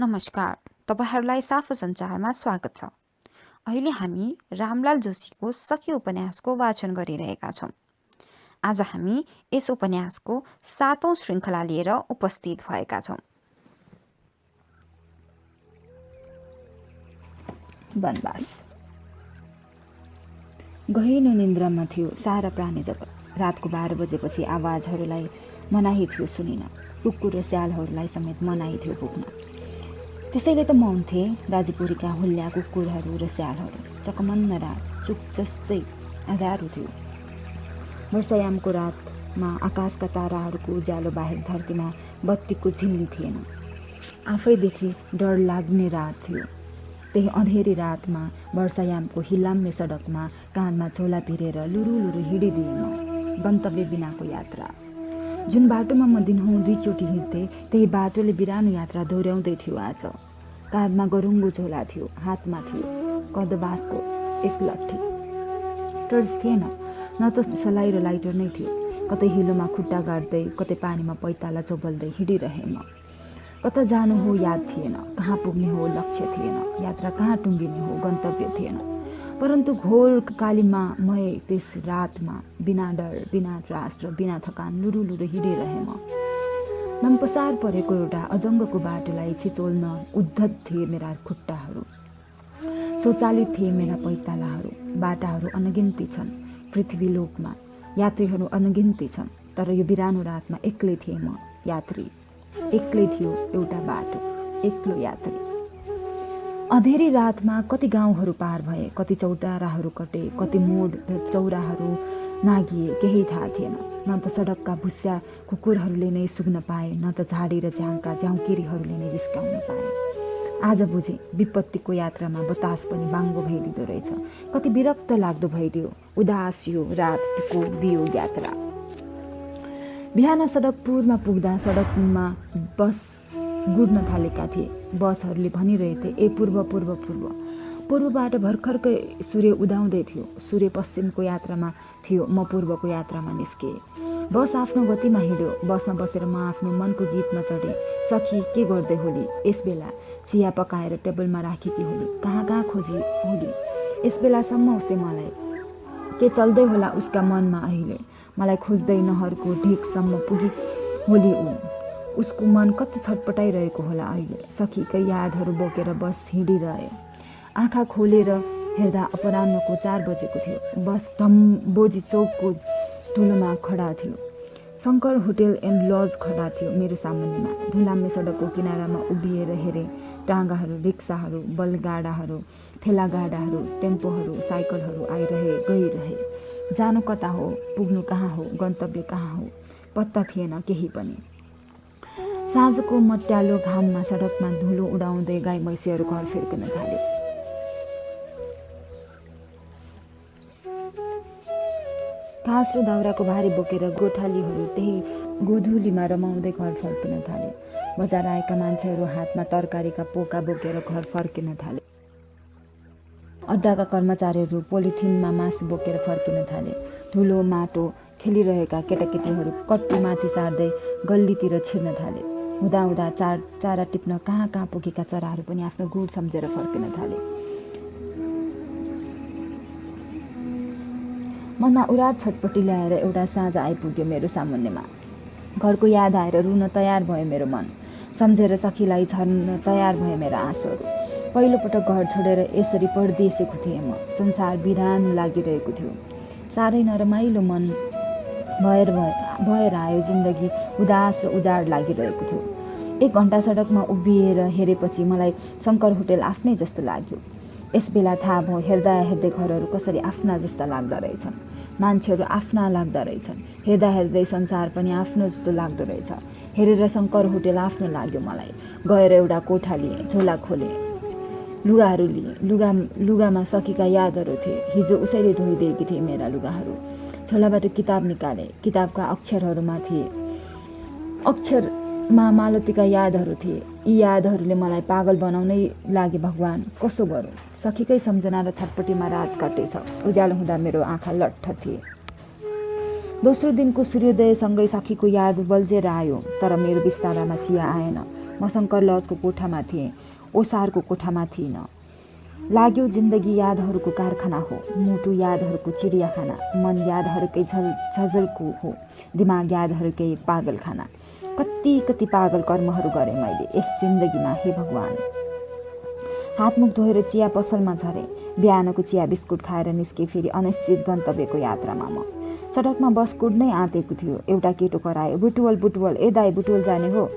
नमस्कार, तपाईहरूलाई साफो सञ्चारमा स्वागत छ। अहिले हामी रामलाल जोशीको सखी उपन्यासको वाचन गरिरहेका छौँ। आज हामी यस उपन्यासको 7औं श्रृङ्खला लिएर उपस्थित भएका छौँ। वनवास। गहिलो निन्द्रामा थियो सारा प्राणी जगत। रातको 12 बजेपछि आवाजहरूलाई मनाही थियो सुनिन। कुकुर र स्यालहरूलाई समेत मनाही थियो पुग्न। त्यसैले त मौन थिए राजीपुरीका हुल्ल्या कुकुरहरू र स्यालहरू। चकमन्न रात चुप जस्तै अँध्यारो थियो। वर्षायामको रातमा आकाशका ताराहरूको उज्यालो बाहेक धरतीमा बत्तीको झिल्ली थिएन। आफैदेखि डर लाग्ने रात थियो। त्यही अँधेरी रातमा वर्षायामको हिलाम्य सडकमा काँधमा झोला पिरेर लुरु हिँडिदिए म। गन्तव्य बिनाको यात्रा। जुन बाटोमा म दिनहुँ 2 चोटि हिँड्थेँ त्यही बाटोले बिरानो यात्रा दोहोऱ्याउँदै थियो आज। काँधमा गरुङ्गो झोला थियो, हातमा थियो कदबासको एक लट्ठी। टर्च थिएन, न त सलाई र लाइटर नै थियो। कतै हिलोमा खुट्टा गाड्दै, कतै पानीमा पैताला चोबल्दै हिँडिरहेँ म। कता जानु हो याद थिएन, कहाँ पुग्ने हो लक्ष्य थिएन, यात्रा कहाँ टुङ्गिने हो गन्तव्य थिएन। परन्तु घोर कालीमामय त्यस रातमा बिना डर, बिना त्रास र बिना थकान लुरु हिँडिरहेँ म। नम्पसार परेको एउटा अजङ्गको बाटोलाई छिचोल्न उद्धत थिए मेरा खुट्टाहरू। स्वचालित थिए मेरा पैतालाहरू। बाटाहरू अनगिन्ती छन् पृथ्वीलोकमा, यात्रीहरू अनगिन्ती छन्। तर यो बिरानो रातमा एक्लै थिएँ म, यात्री। एक्लै थियो एउटा बाटो, एक्लो यात्री। अँधेरी रातमा कति गाउँहरू पार भए, कति चौताराहरू कटे, कति मोड र चौराहरू नागिए, केही थाहा थिएन। न त सडकका भुस्या कुकुरहरूले नै सुग्न पाए, न त झाडी र झ्याङका झ्याउँकिरीहरूले नै जिस्काउन पाए। आज बुझे विपत्तिको यात्रामा बतास पनि बाङ्गो भइदिँदो रहेछ। कति विरक्त लाग्दो भइदियो उदास यो रातको वियोग यात्रा। बिहान सडकपुरमा पुग्दा सडकमा बस गुड्न थालेका थिए। बसहरूले भनिरहेथे, ए पूर्व पूर्व पूर्व। पूर्वबाट भर्खरकै सूर्य उदाउँदै थियो। सूर्य पश्चिमको यात्रामा थियो, म पूर्वको यात्रामा निस्केँ। बस आफ्नो गतिमा हिँड्यो। बसमा बसेर म आफ्नो मनको गीतमा चढेँ। सखी के गर्दै होली यस बेला? चिया पकाएर टेबलमा राखेकी होली। कहाँ कहाँ खोजी होली? यस बेलासम्म उसले मलाई। के चल्दै होला उसका मनमा अहिले? मलाई खोज्दै नहरको ढिकसम्म पुगी होली उसको मन कति छटपटाइरहेको होला अहिले। सखीकै यादहरू बोकेर बस हिँडिरहे। आँखा खोलेर हेर्दा अपराह्नको 4 बजेको थियो। बस धम्बोजी चौकको धुलोमा खडा थियो। शङ्कर होटेल एन्ड लज खडा थियो मेरो सामुन्नेमा। धुलाम्य सडकको किनारामा उभिएर हेरेँ। टाँगाहरू, रिक्साहरू, बलगाडाहरू, ठेलागाडाहरू, टेम्पोहरू, साइकलहरू आइरहे गइरहे। जानु कता हो, पुग्नु कहाँ हो, गन्तव्य कहाँ हो, पत्ता थिएन केही पनि। साँझको मट्यालो घाममा सडकमा धुलो उडाउँदै गाई मैँसीहरू घर फर्किन थाले। घाँस र दाउराको भारी बोकेर गोठालीहरू त्यही गोधुलीमा रमाउँदै घर फर्किन थाले। बजार आएका मान्छेहरू हातमा तरकारीका पोका बोकेर घर फर्किन थाले। अड्डाका कर्मचारीहरू पोलिथिनमा मासु बोकेर फर्किन थाले। धुलो माटो खेलिरहेका केटाकेटीहरू कट्टी माथि सार्दै गल्लीतिर छिर्न थाले। हुँदा चारा टिप्न कहाँ कहाँ पुगेका चराहरू पनि आफ्नो गुड सम्झेर फर्किन थाले। मनमा उराट छटपटी ल्याएर एउटा साँझ आइपुग्यो मेरो सामुन्नेमा। घरको याद आएर रुन तयार भयो मेरो मन। सम्झेर सखीलाई झर्न तयार भए मेरा आँसुहरू। पहिलोपटक घर छोडेर यसरी परदेशेको थिएँ म। संसार बिरानो लागिरहेको थियो। साह्रै नरमाइलो मन भएर आयो। जिन्दगी उदास र उजाड लागिरहेको थियो। 1 घन्टा सडकमा उभिएर हेरेपछि मलाई शङ्कर होटेल आफ्नै जस्तो लाग्यो। यस बेला थाहा भयो हेर्दा हेर्दै घरहरू कसरी आफ्ना जस्ता लाग्दो रहेछन्। मान्छेहरू आफ्ना लाग्दो रहेछन्। हेर्दा हेर्दै संसार पनि आफ्नो जस्तो लाग्दो रहेछ। हेरेर शङ्कर होटेल आफ्नो लाग्यो मलाई। गएर एउटा कोठा लिएँ, झोला खोलेँ, लुगाहरू लिएँ। लुगामा सखीका यादहरू थिए। हिजो उसैले धोइदिएकी थिए मेरा लुगाहरू। झोलाबाट किताब निकालेँ। किताबका अक्षरहरूमा थिए, अक्षरमा मालतीका यादहरू थिए। यी यादहरूले मलाई पागल बनाउनै लागे। भगवान कसो गरौँ? सखीकै सम्झना र छटपटीमा रात कटेछ। उज्यालो हुँदा मेरो आँखा लट्ठ थिए। दोस्रो दिनको सूर्योदयसँगै सखीको याद बल्झेर आयो। तर मेरो बिस्तारामा चिया आएन। म शङ्कर लजको कोठामा थिएँ, ओसारको कोठामा थिइनँ। लाग्यो जिन्दगी यादहरूको कारखाना हो, मुटु यादहरूको चिडियाखाना, मन यादहरूकै झझलको हो, दिमाग यादहरूकै पागलखाना। कति कति पागल कर्महरू गरेँ मैले यस जिन्दगीमा, हे भगवान्। हातमुख धोएर चिया पसलमा झरेँ, बिहानको चिया बिस्कुट खाएर निस्केँ फेरि अनिश्चित गन्तव्यको यात्रामा। म सडकमा बस कुद्नै आँटेको थियो, एउटा केटो करायो, बुटवल बुटवल, ए दाई बुटवल जाने हो?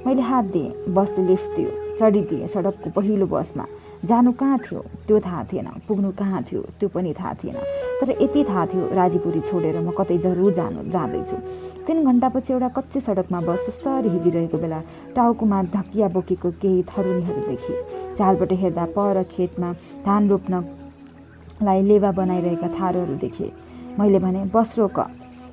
मैले हात दिएँ, बसले लिफ्ट दियो, चढिदिएँ सडकको पहिलो बसमा। जानु कहाँ थियो त्यो थाहा थिएन, पुग्नु कहाँ थियो त्यो पनि थाहा थिएन, तर यति थाहा थियो राजीपुरी छोडेर म कतै जरुर जाँदैछु। 3 घन्टापछि एउटा कच्ची सडकमा बस सुस्तरी हिँडिरहेको बेला टाउकोमा धकिया बोकेको केही थरुनीहरू देखेँ। चालबाट हेर्दा पर खेतमा धान रोप्नलाई लेवा बनाइरहेका थारूहरू देखेँ। मैले भने, बस रोक।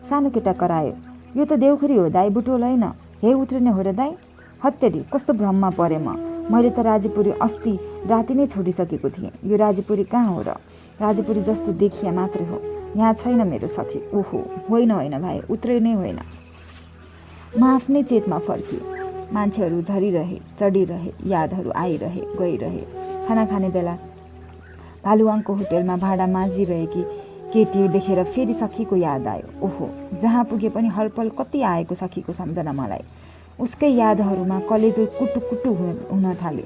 सानो केटा करायो, यो त देउखुरी हो दाई, बुटोल होइन। हे उत्रिने हो र दाई? हत्तेरी, कस्तो भ्रममा परेँ म। मैले त राजीपुरी अस्ति राति नै छोडिसकेको थिएँ। यो राजीपुरी कहाँ हो र? राजीपुरी जस्तो देखिया मात्रै हो, यहाँ छैन मेरो सखी। ओहो, होइन होइन भाइ, उत्रै नै होइन। म आफ्नै चेतमा फर्किएँ। मान्छेहरू झरिरहे, चढिरहे, यादहरू आइरहे, गइरहे। खाना खाने बेला भालुवाङको होटेलमा भाडा माझिरहेकी केटी देखेर फेरि सखीको याद आयो। ओहो, जहाँ पुगे पनि हरपल कति आएको सखीको सम्झना मलाई। उसकै यादहरूमा कलेजो कुटुकुटु हुन थाल्यो।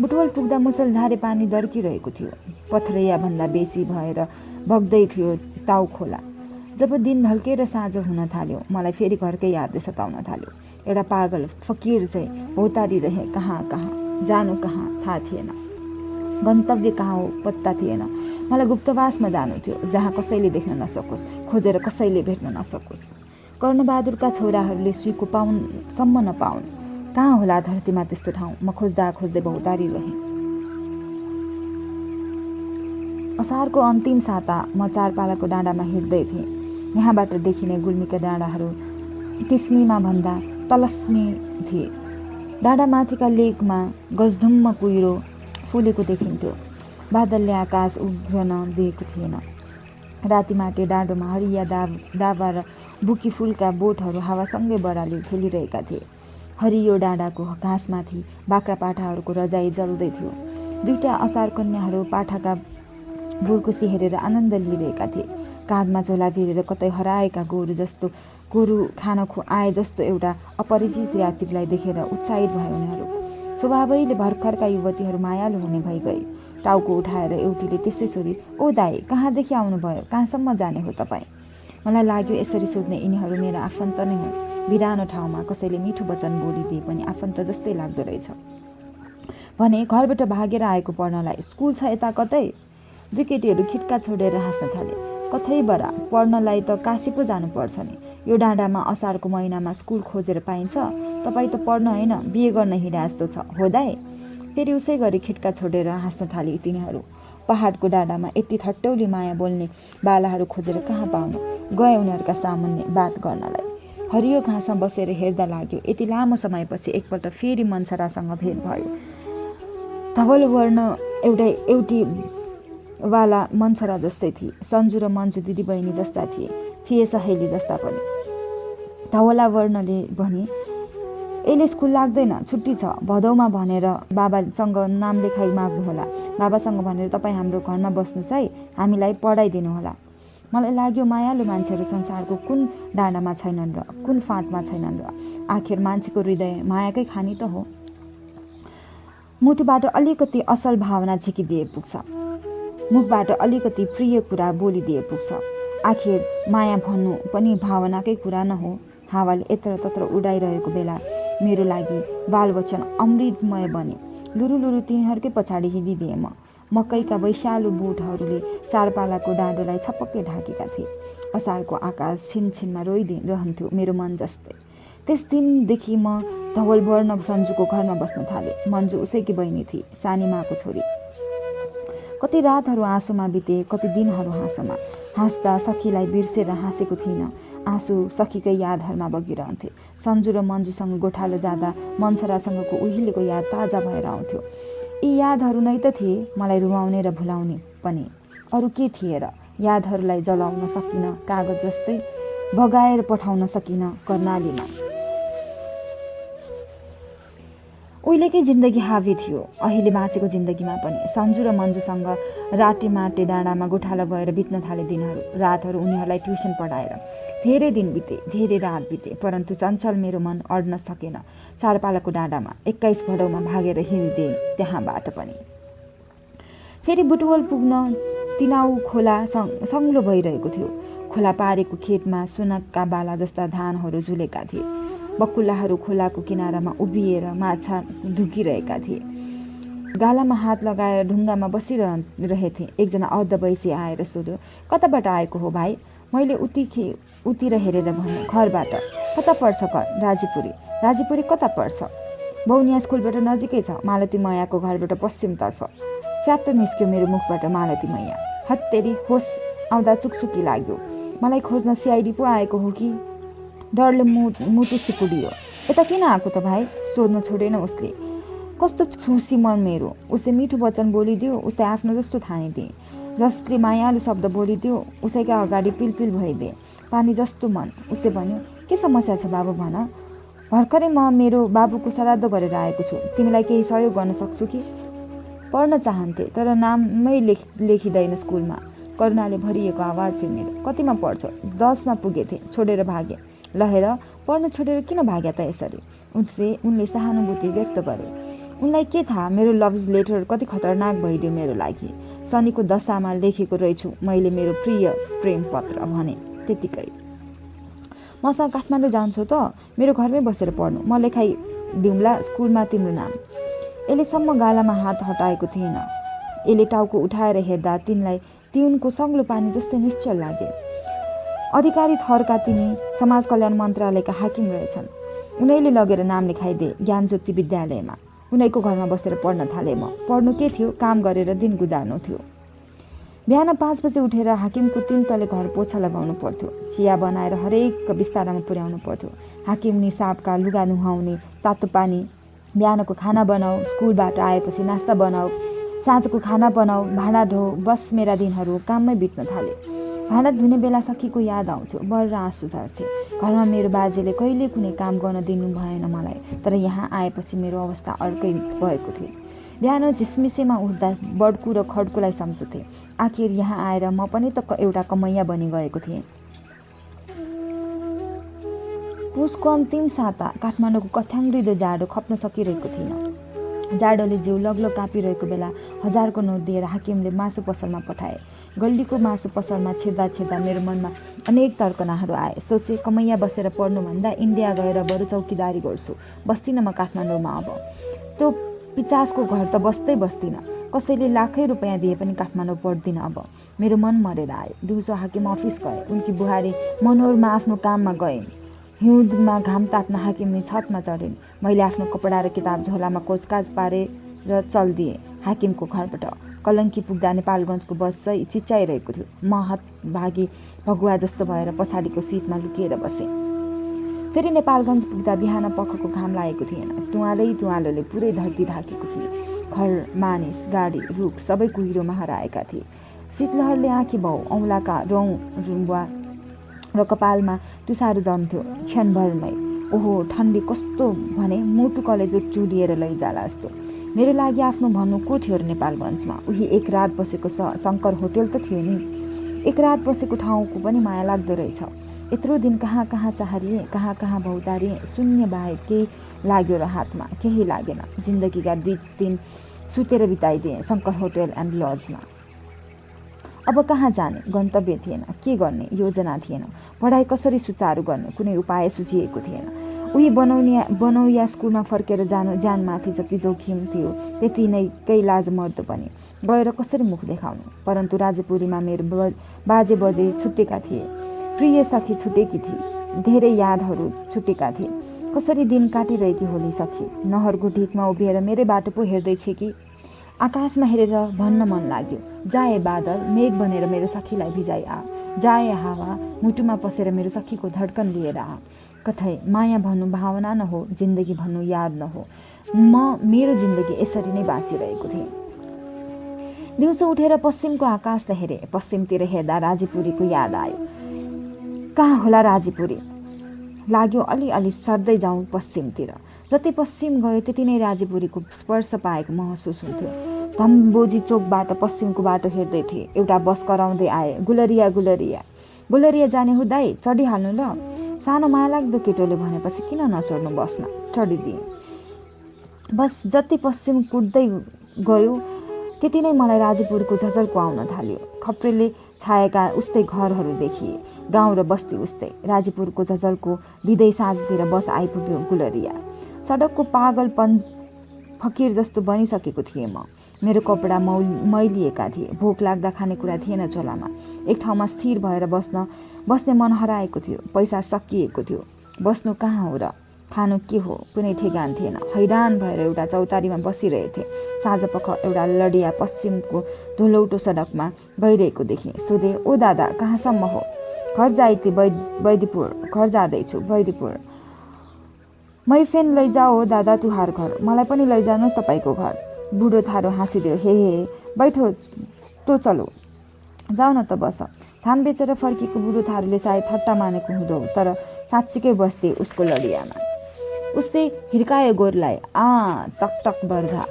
बुटवल पुग्दा मुसलधारे पानी दर्किरहेको थियो। पथरैयाभन्दा बेसी भएर बग्दै थियो ताउ खोला। जब दिन ढल्केर साँझ हुन थाल्यो, मलाई फेरि घरकै यादले सताउन थाल्यो। एउटा पागल फकिर चाहिँ भौतारिरहे, कहाँ कहाँ, जानु कहाँ थाहा थिएन, गन्तव्य कहाँ हो पत्ता थिएन। मलाई गुप्तवासमा जानु थियो, जहाँ कसैले देख्न नसकोस्, खोजेर कसैले भेट्न नसकोस्। कर्णबहादुरका छोराहरूले सुईको पाउनसम्म नपाउन्। कहाँ होला धरतीमा त्यस्तो ठाउँ? म खोज्दा खोज्दै भौतारिरहेँ। असारको अन्तिम साता म चारपालाको डाँडामा हिँड्दै थिएँ। यहाँबाट देखिने गुल्मीका डाँडाहरू तिस्मीमा भन्दा तलस्मी थिए। डाँडामाथिका लेकमा गजधुम्म कुहिरो फुलेको देखिन्थ्यो। बादलले आकाश उभ्रन दिएको थिएन। रातिमाटे डाँडोमा हरिया दावा र बुकी फुलका बोटहरू हावासँगै बडाली खेलिरहेका थिए। हरियो डाँडाको घाँसमाथि बाख्रा पाठाहरूको रजाई जल्दै थियो। 2टा असार कन्याहरू पाठाका बुर्कुसी हेरेर आनन्द लिइरहेका थिए। काँधमा झोला भिरेर कतै हराएका गोरु खान आए जस्तो एउटा अपरिचित यात्रीलाई देखेर उत्साहित भए उनीहरू। स्वभावैले भर्खरका युवतीहरू मायालु हुने भइगए। टाउको उठाएर एउटीले त्यसै सोधी, ओ दाई, कहाँदेखि आउनुभयो? कहाँसम्म जाने हो तपाईँ? मलाई लाग्यो यसरी सोध्ने यिनीहरू मेरा आफन्त नै हुन्। बिरानो ठाउँमा कसैले मिठो वचन बोलिदिए पनि आफन्त जस्तै लाग्दो रहेछ। भने, घरबाट भागेर आएको पढ्नलाई, स्कुल छ यता कतै? 2 केटीहरू खिट्का छोडेर हाँस्न थाले। कतै बरा, पढ्नलाई त काशी पो जानुपर्छ नि। यो डाँडामा असारको महिनामा स्कुल खोजेर पाइन्छ? तपाईँ त पढ्न होइन, बिहे गर्न हिँडे जस्तो छ, हो दाई? फेरि उसै गरी खिट्का छोडेर हाँस्न थाले तिनीहरू। पहाडको डाँडामा यति थट्टौली माया बोल्ने बालाहरू खोजेर कहाँ पाउनु? गए उनीहरूका सामुन्ने बात गर्नलाई। हरियो घाँसमा बसेर हेर्दा लाग्यो यति लामो समयपछि एकपल्ट फेरि मन्सरासँग भेट भयो। धवल वर्ण एउटी वाला मन्सरा जस्तै थिए। सन्जु र मन्जु दिदी बहिनी जस्ता थिए सहेली जस्ता पनि। धवला वर्णले भने, यसले स्कुल लाग्दैन, छुट्टी छ, भदौमा भनेर बाबासँग नाम लेखाइ माग्नुहोला। बाबासँग भनेर तपाईँ हाम्रो घरमा बस्नुहोस् है, हामीलाई पढाइदिनु होला। मलाई लाग्यो मायालु मान्छेहरू संसारको कुन डाँडामा छैनन् र कुन फाँटमा छैनन् र। आखिर मान्छेको हृदय मायाकै खानी त हो। मुटुबाट अलिकति असल भावना झिकिदिए पुग्छ, मुखबाट अलिकति प्रिय कुरा बोलिदिए पुग्छ। आखिर माया भन्नु पनि भावनाकै कुरा न हो। हावाले यत्रतत्र उडाइरहेको बेला मेरो लागि बालवचन अमृतमय बने। लुरु तिनीहरूकै पछाडि हिँडिदिएँ म। मकैका वैशालु बुटहरूले चारपालाको डाँडोलाई छपक्कै ढाकेका थिए। असारको आकाश छिनछिनमा रोइरहन्थ्यो मेरो मन जस्तै। त्यस दिनदेखि म धवलवर्ण सन्जुको घरमा बस्न थालेँ। मन्जु उसैकी बहिनी थिए, सानी माको छोरी। कति रातहरू आँसुमा बिते, कति दिनहरू हाँसोमा। हाँस्दा सखीलाई बिर्सेर हाँसेको थिइनँ। आँसु सखीकै यादहरूमा बगिरहन्थे। सन्जु र मन्जुसँग गोठालो जाँदा मन्सरासँगको उहिलेको याद ताजा भएर आउँथ्यो। यी यादहरू नै त थिए मलाई रुवाउने र भुलाउने पनि। अरू के थिए र? यादहरूलाई जलाउन सकिन कागज जस्तै, बगाएर पठाउन सकिन कर्णालीमा। उहिलेकै जिन्दगी हावी थियो, अहिले बाँचेको जिन्दगीमा पनि। सन्जु र मन्जुसँग राटे माटे डाँडामा गोठालो गएर बित्न थाले दिनहरू, रातहरू उनीहरूलाई ट्युसन पढाएर। धेरै दिन बिते, धेरै रात बिते, परन्तु चञ्चल मेरो मन अड्न सकेन। चारपालाको डाँडामा 21 भदौमा भागेर हिँडिदिएँ त्यहाँबाट पनि। फेरि बुटवल पुग्न तिनाउ खोला सङ्लो भइरहेको थियो। खोला पारेको खेतमा सुनक्का बाला जस्ता धानहरू झुलेका थिए। बकुल्लाहरू खोलाको किनारामा उभिएर माछा ढुकिरहेका थिए। गालामा हात लगाएर ढुङ्गामा बसिरहेथे। एकजना अर्ध वैशी आएर सोध्यो, कताबाट आएको हो भाइ? मैले उतिर हेरेर भने, घरबाट। कता पर्छ घर? राजीपुरी। राजीपुरी कता पर्छ? बौनिया स्कुलबाट नजिकै छ, मालती मैयाको घरबाट पश्चिमतर्फ। फ्यात्त निस्क्यो मेरो मुखबाट मालती मैया। हत्तेरी, होस आउँदा चुकचुकी लाग्यो। मलाई खोज्न सिआइडी पो आएको हो कि? डरले मुटु सिकुडियो। यता किन आएको त भाइ? सोध्न छोडेन उसले। कस्तो छुसी मन मेरो। उसले मिठो वचन बोलिदियो, उसले आफ्नो जस्तो ठानिदिए। जसले मायालु शब्द बोलिदियो उसैका अगाडि पिलपिल भइदिए। पानी जस्तो मन। उसले भन्यो, के समस्या छ बाबु भन? भर्खरै म मेरो बाबुको श्राद्ध गरेर आएको छु। तिमीलाई केही सहयोग गर्न सक्छु कि? पढ्न चाहन्थे, तर नामै लेखिँदैन स्कुलमा। करुणाले भरिएको आवाज थियो मेरो। कतिमा पढ्छौ? 10मा पुगेथे, छोडेर भागे। ल हेर, पढ्न छोडेर किन भाग्या त यसरी? उनले सहानुभूति व्यक्त गरे। उनलाई के थाहा मेरो लभ लेटर कति खतरनाक भइदियो मेरो लागि। शनिको दशामा लेखेको रहेछु मैले मेरो प्रिय प्रेम पत्र भने त्यतिकै। मसँग काठमाडौँ जान्छौ त? मेरो घरमै बसेर पढ्नु, म लेखाइदिउँला स्कुलमा तिम्रो नाम। यसलेसम्म गालामा हात हटाएको थिएन। यसले टाउको उठाएर हेर्दा तिनलाई तिउनको सङ्लो पानी जस्तै निश्चल लागे। अधिकारी थरका तिनी समाज कल्याण मन्त्रालयका हाकिम रहेछन्। उनीले लगेर नाम लेखाइदिए ज्ञानज्योति विद्यालयमा। उनीको घरमा बसेर पढ्न थालेँ म। पढ्नु के थियो, काम गरेर दिन गुजार्नु थियो। बिहान 5 बजे उठेर हाकिमको 3 तले घर पोछा लगाउनु पर्थ्यो। चिया बनाएर हरेक बिस्तारामा पुर्याउनु पर्थ्यो। हाकिम निसाबका लुगा नुहाउने, तातो पानी, बिहानको खाना बनाऊ, स्कुलबाट आएपछि नास्ता बनाऊ, साँझको खाना बनाऊ, भाँडा धो, बस मेरा दिनहरू काममै बित्न थाले। भाँडा धुने बेला सखीको याद आउँथ्यो, बर्र आँसु झर्थे। घरमा मेरो बाजेले कहिले कुनै काम गर्न दिनु भएन मलाई, तर यहाँ आएपछि मेरो अवस्था अर्कै भएको थियो। बिहान झिसमिसेमा उठ्दा बड्कु र खड्कुलाई सम्झुथे। आखिर यहाँ आएर म पनि त एउटा कमैया बनि गएको थिएँ। पुसको अन्तिम साता काठमाडौँको कथ्याङ्ग्रिदो जाडो खप्न सकिरहेको थिएन। जाडोले जिउ लगलग काँपिरहेको बेला 1000को नोट दिएर हाकिमले मासु पसलमा पठाए। गल्लीको मासु पसलमा छिर्दा छिर्दा मेरो मनमा अनेक तर्कनाहरू आए। सोचे, कमैया बसेर पढ्नुभन्दा इन्डिया गएर बरु चौकीदारी गर्छु, बस्दिनँ म काठमाडौँमा अब। त्यो 50को घर त बस्दिनँ, कसैले लाखै रुपियाँ दिए पनि काठमाडौँ पढ्दिनँ अब। मेरो मन मरेर आयो। दिउँसो हाकिम अफिस गए। उनकी बुहारी मनोरमा आफ्नो काममा गइन्। हिउँदमा घाम ताप्न हाकिमले छतमा चढिन्। मैले आफ्नो कपडा र किताब झोलामा कोचकाच पारेर चल्दिएँ हाकिमको घरबाट। कलङ्की पुग्दा नेपालगञ्जको बस चाहिँ चिच्चाइरहेको थियो। म हतभागी भगुवा जस्तो भएर पछाडिको सिटमा लुकिएर बसेँ। फेरि नेपालगञ्ज पुग्दा बिहान पखको घाम लागेको थिएन। तुवालोले पुरै धरती ढाकेको थियो। घर, मानिस, गाडी, रुख सबै कुहिरोमा हराएका थिए। शीतलहरले आँखी भाउ, औँलाका रौँ रुम्बा र कपालमा तुसारो जम्थ्यो क्षणभरमै। ओहो, ठन्डी कस्तो भने मुटु कलेजो चुडिएर लैजाला जस्तो। मेरो लागि आफ्नो भन्नु को थियो र नेपालगञ्जमा? उही एक रात बसेको शङ्कर होटल त थियो नि। एक रात बसेको ठाउँको पनि माया लाग्दो रहेछ। यत्रो दिन कहाँ कहाँ चाहरिएँ, कहाँ कहाँ भौतारिएँ, शून्य बाहेक केही लाग्यो र हातमा केही लागेन। जिन्दगीका 2 दिन सुतेर बिताइदिएँ शङ्कर होटल एन्ड लजमा। अब कहाँ जाने गन्तव्य थिएन, के गर्ने योजना थिएन, पढाइ कसरी सुचारू गर्ने कुनै उपाय सुझिएको थिएन। उही बनौया स्कुलमा फर्केर जानु ज्यानमाथि जति जोखिम थियो त्यति नै केही लाजमर्दो पनि। गएर कसरी मुख देखाउनु? परन्तु राजपुरीमा मेरो बाजे बजे छुटेका थिए। प्रिय सखी छुटेकी थिए। धेरै यादहरू छुटेका थिए। कसरी दिन काटिरहेकी होली सखी। नहरको ढिकमा उभिएर मेरै बाटो पो हेर्दैछ कि? आकाशमा हेरेर भन्न मन लाग्यो, जाए बादल मेघ बनेर मेरो सखीलाई भिजाइ आ, जाए हावा मुटुमा पसेर मेरो सखीको धड्कन लिएर आ। कतै माया भन्नु भावना न हो, जिन्दगी भन्नु याद न हो। मेरो जिन्दगी यसरी नै बाँचिरहेको थिएँ। दिउँसो उठेर पश्चिमको आकाशलाई हेरेँ। पश्चिमतिर हेर्दा राजीपुरीको याद आयो। कहाँ होला राजीपुरी? लाग्यो अलिअलि सर्दै जाउँ पश्चिमतिर। जति पश्चिम गयो त्यति नै राजेपुरीको स्पर्श पाएको महसुस हुन्थ्यो। धम्बोजी चोकबाट पश्चिमको बाटो हेर्दै थिए। एउटा बस कराउँदै आए, गुलरिया गुलरिया गुलरिया जाने हो दाइ, चढिहाल्नु ल। सानो मायालाग्दो केटोले भनेपछि किन नचढ्नु बसमा, चढिदिए। बस जति पश्चिम कुद्दै गयो त्यति नै मलाई राजेपुरको झझल्को आउन थाल्यो। खप्रेले छाएका उस्तै घरहरू देखिए, गाउँ र बस्ती उस्तै। राजेपुरको झझल्को दिँदै साँझतिर बस आइपुग्यो गुलरिया। सडकको पागलपन फकिर जस्तो बनिसकेको थिएँ म। मेरो कपडा मैलिएका थिए, भोक लाग्दा खानेकुरा थिएन चोलामा। एक ठाउँमा स्थिर भएर बस्ने मन हराएको थियो। पैसा सकिएको थियो। बस्नु कहाँ हो र खानु के हो कुनै ठेगान थिएन। हैरान भएर एउटा चौतारीमा बसिरहेथे। साँझपख एउटा लडिया पश्चिमको धुलौटो सडकमा गइरहेको देखेँ। सोधे, ओ दादा कहाँसम्म हो? घर जाइते बैदीपुर, घर जाँदैछु बैदीपुर। मै फेन लैजाओ दादा तुहार घर, मलाई पनि लैजानुहोस् तपाईँको घर। बुढो थारो हाँसिदियो, हे बैठो तो चलो, जाऊ न त बस। धान बेचेर फर्किएको बुढो थारूले सायद ठट्टा मानेको हुँदो, तर साँच्चीकै बस्थे उसको लडियामा। उसले हिर्कायो गोरलाई, टक टक बर्धा।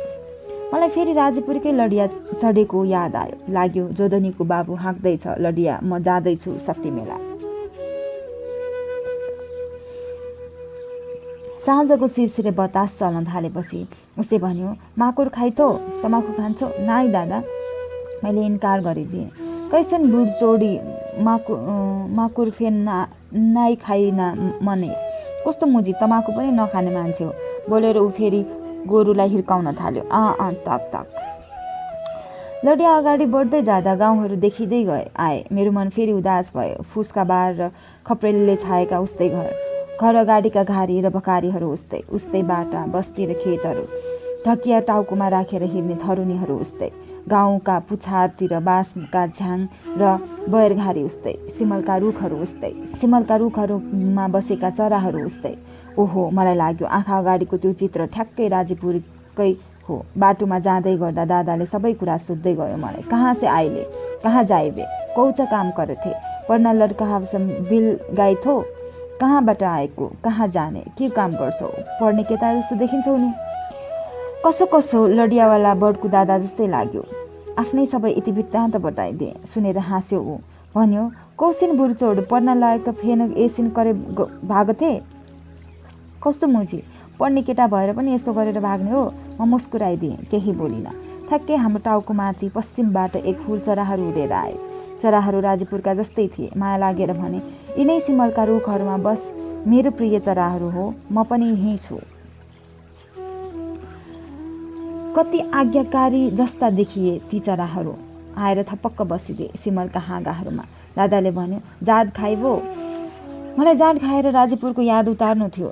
मलाई फेरि राजेपुरकै लडिया चढेको याद आयो। लाग्यो जोदनीको बाबु हाँक्दैछ लडिया, म जाँदैछु शक्ति मेला। साँझको सिरसिरे बतास चल्न थालेपछि उसले भन्यो, माकुर खाइतो, तमाखु खान्छौ? नाइ दादा, मैले इन्कार गरिदिएँ। कैसन बुढचोडी माकुर फेन नाइ खाइन मने, कस्तो मुजी, तमाखु पनि नखाने मान्छे हो। बोलेर ऊ फेरि गोरुलाई हिर्काउन थाल्यो, तक तक। लडिया अगाडि बढ्दै जाँदा गाउँहरू देखिँदै आए। मेरो मन फेरि उदास भयो। फुसका बार र खप्रेलले छाएका उस्तै घर अगाडिका घारी र बकारीहरू उस्तै बाटा, बस्ती र खेतहरू, ढकिया टाउकोमा राखेर हिँड्ने थरुनीहरू उस्तै, गाउँका पुछारतिर बाँसका झ्याङ र बयरघारी उस्तै, सिमलका रुखहरूमा बसेका चराहरू उस्तै। ओहो, मलाई लाग्यो आँखा अगाडिको त्यो चित्र ठ्याक्कै राजेपुरकै हो। बाटोमा जाँदै गर्दा दादाले सबै कुरा सोध्दै गयो मलाई। कहाँ से आइले, कहाँ जाइबे, कौचा काम गरेथे, पढ्न लड्कासँग बिल गाइथो, कहाँबाट आएको, कहाँ जाने, के काम गर्छौ, पढ्ने केटा जस्तो देखिन्छौ नि। कसो लडियावाला बडको दादा जस्तै लाग्यो। आफ्नै सबै इतिवृत्तान्त बताइदिए। सुनेर हाँस्यो ऊ। भन्यो, कौसिन बुढचोड, पढ्न लायक त फेन एसिन करे भागथे। कस्तो मुजी, पढ्ने केटा भएर पनि यस्तो गरेर भाग्ने हो? म मुस्कुराइदिएँ, केही बोलिन। ठ्याक्कै हाम्रो टाउको माथि पश्चिमबाट एक फुल चराहरू उडेर आए। चराहरू राजेपुरका जस्तै थिए। माया लागेर भने, यिनै सिमलका रुखहरूमा बस मेरो प्रिय चराहरू हो, म पनि यहीँ छु। कति आज्ञाकारी जस्ता देखिए ती चराहरू। आएर थपक्क बसिदिए सिमलका हाँगाहरूमा। दादाले भन्यो, जाँड खाइबो? मलाई जाँड खाएर राजेपुरको याद उतार्नु थियो,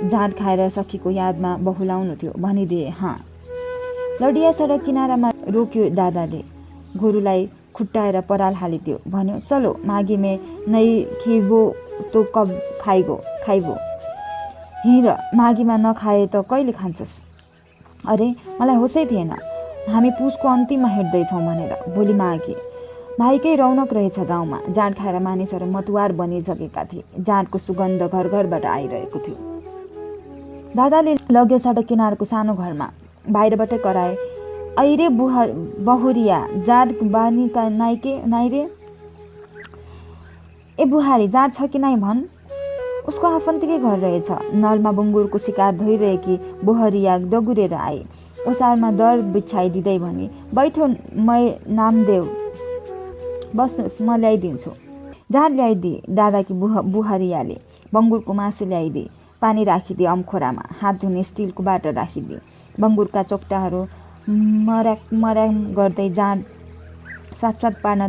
जाँड खाएर सखीको यादमा बहुलाउनु थियो। भनिदिए, लडिया सडक किनारामा रोक्यो दादाले। गोरुलाई खुट्टाएर पराल हालिदियो। भन्यो, चलो मागी में नै खिबो तो कब खाइबो। हिँड, मागीमा नखाए त कहिले खान्छस्? अरे मलाई होसै थिएन। हामी पुसको अन्तिममा हिँड्दैछौँ भनेर। भोलि माघे, भाइकै रौनक रहेछ गाउँमा। जाँड खाएर मानिसहरू मतुवार बनिसकेका थिए। जाँडको सुगन्ध घर घरबाट आइरहेको थियो। दादाले लग्यो सडक किनारको सानो घरमा। बाहिरबाटै कराए, ऐरे बहुरिया, जाँड बानी का नाइ रे? ए बुहारी, जाँड छ कि नाइ भन्। उसको आफन्तीकै घर रहेछ। नलमा बुङ्गुरको शिकार धोइरहेकी बोहरिया दगुरेर आए। ओसारमा दर बिछाइदिँदै भने, बैठो मै नामदेव, बस्नुहोस्, म ल्याइदिन्छु। जाँड ल्याइदिए दादाकी बुहरियाले। बङ्गुरको मासु ल्याइदिए। पानी राखिदिए अम्खोरामा। हात धुने स्टिलको बाटो राखिदिए। बङ्गुरका चोक्टाहरू मर्याङ गर्दै जाँड स्वाद पार्न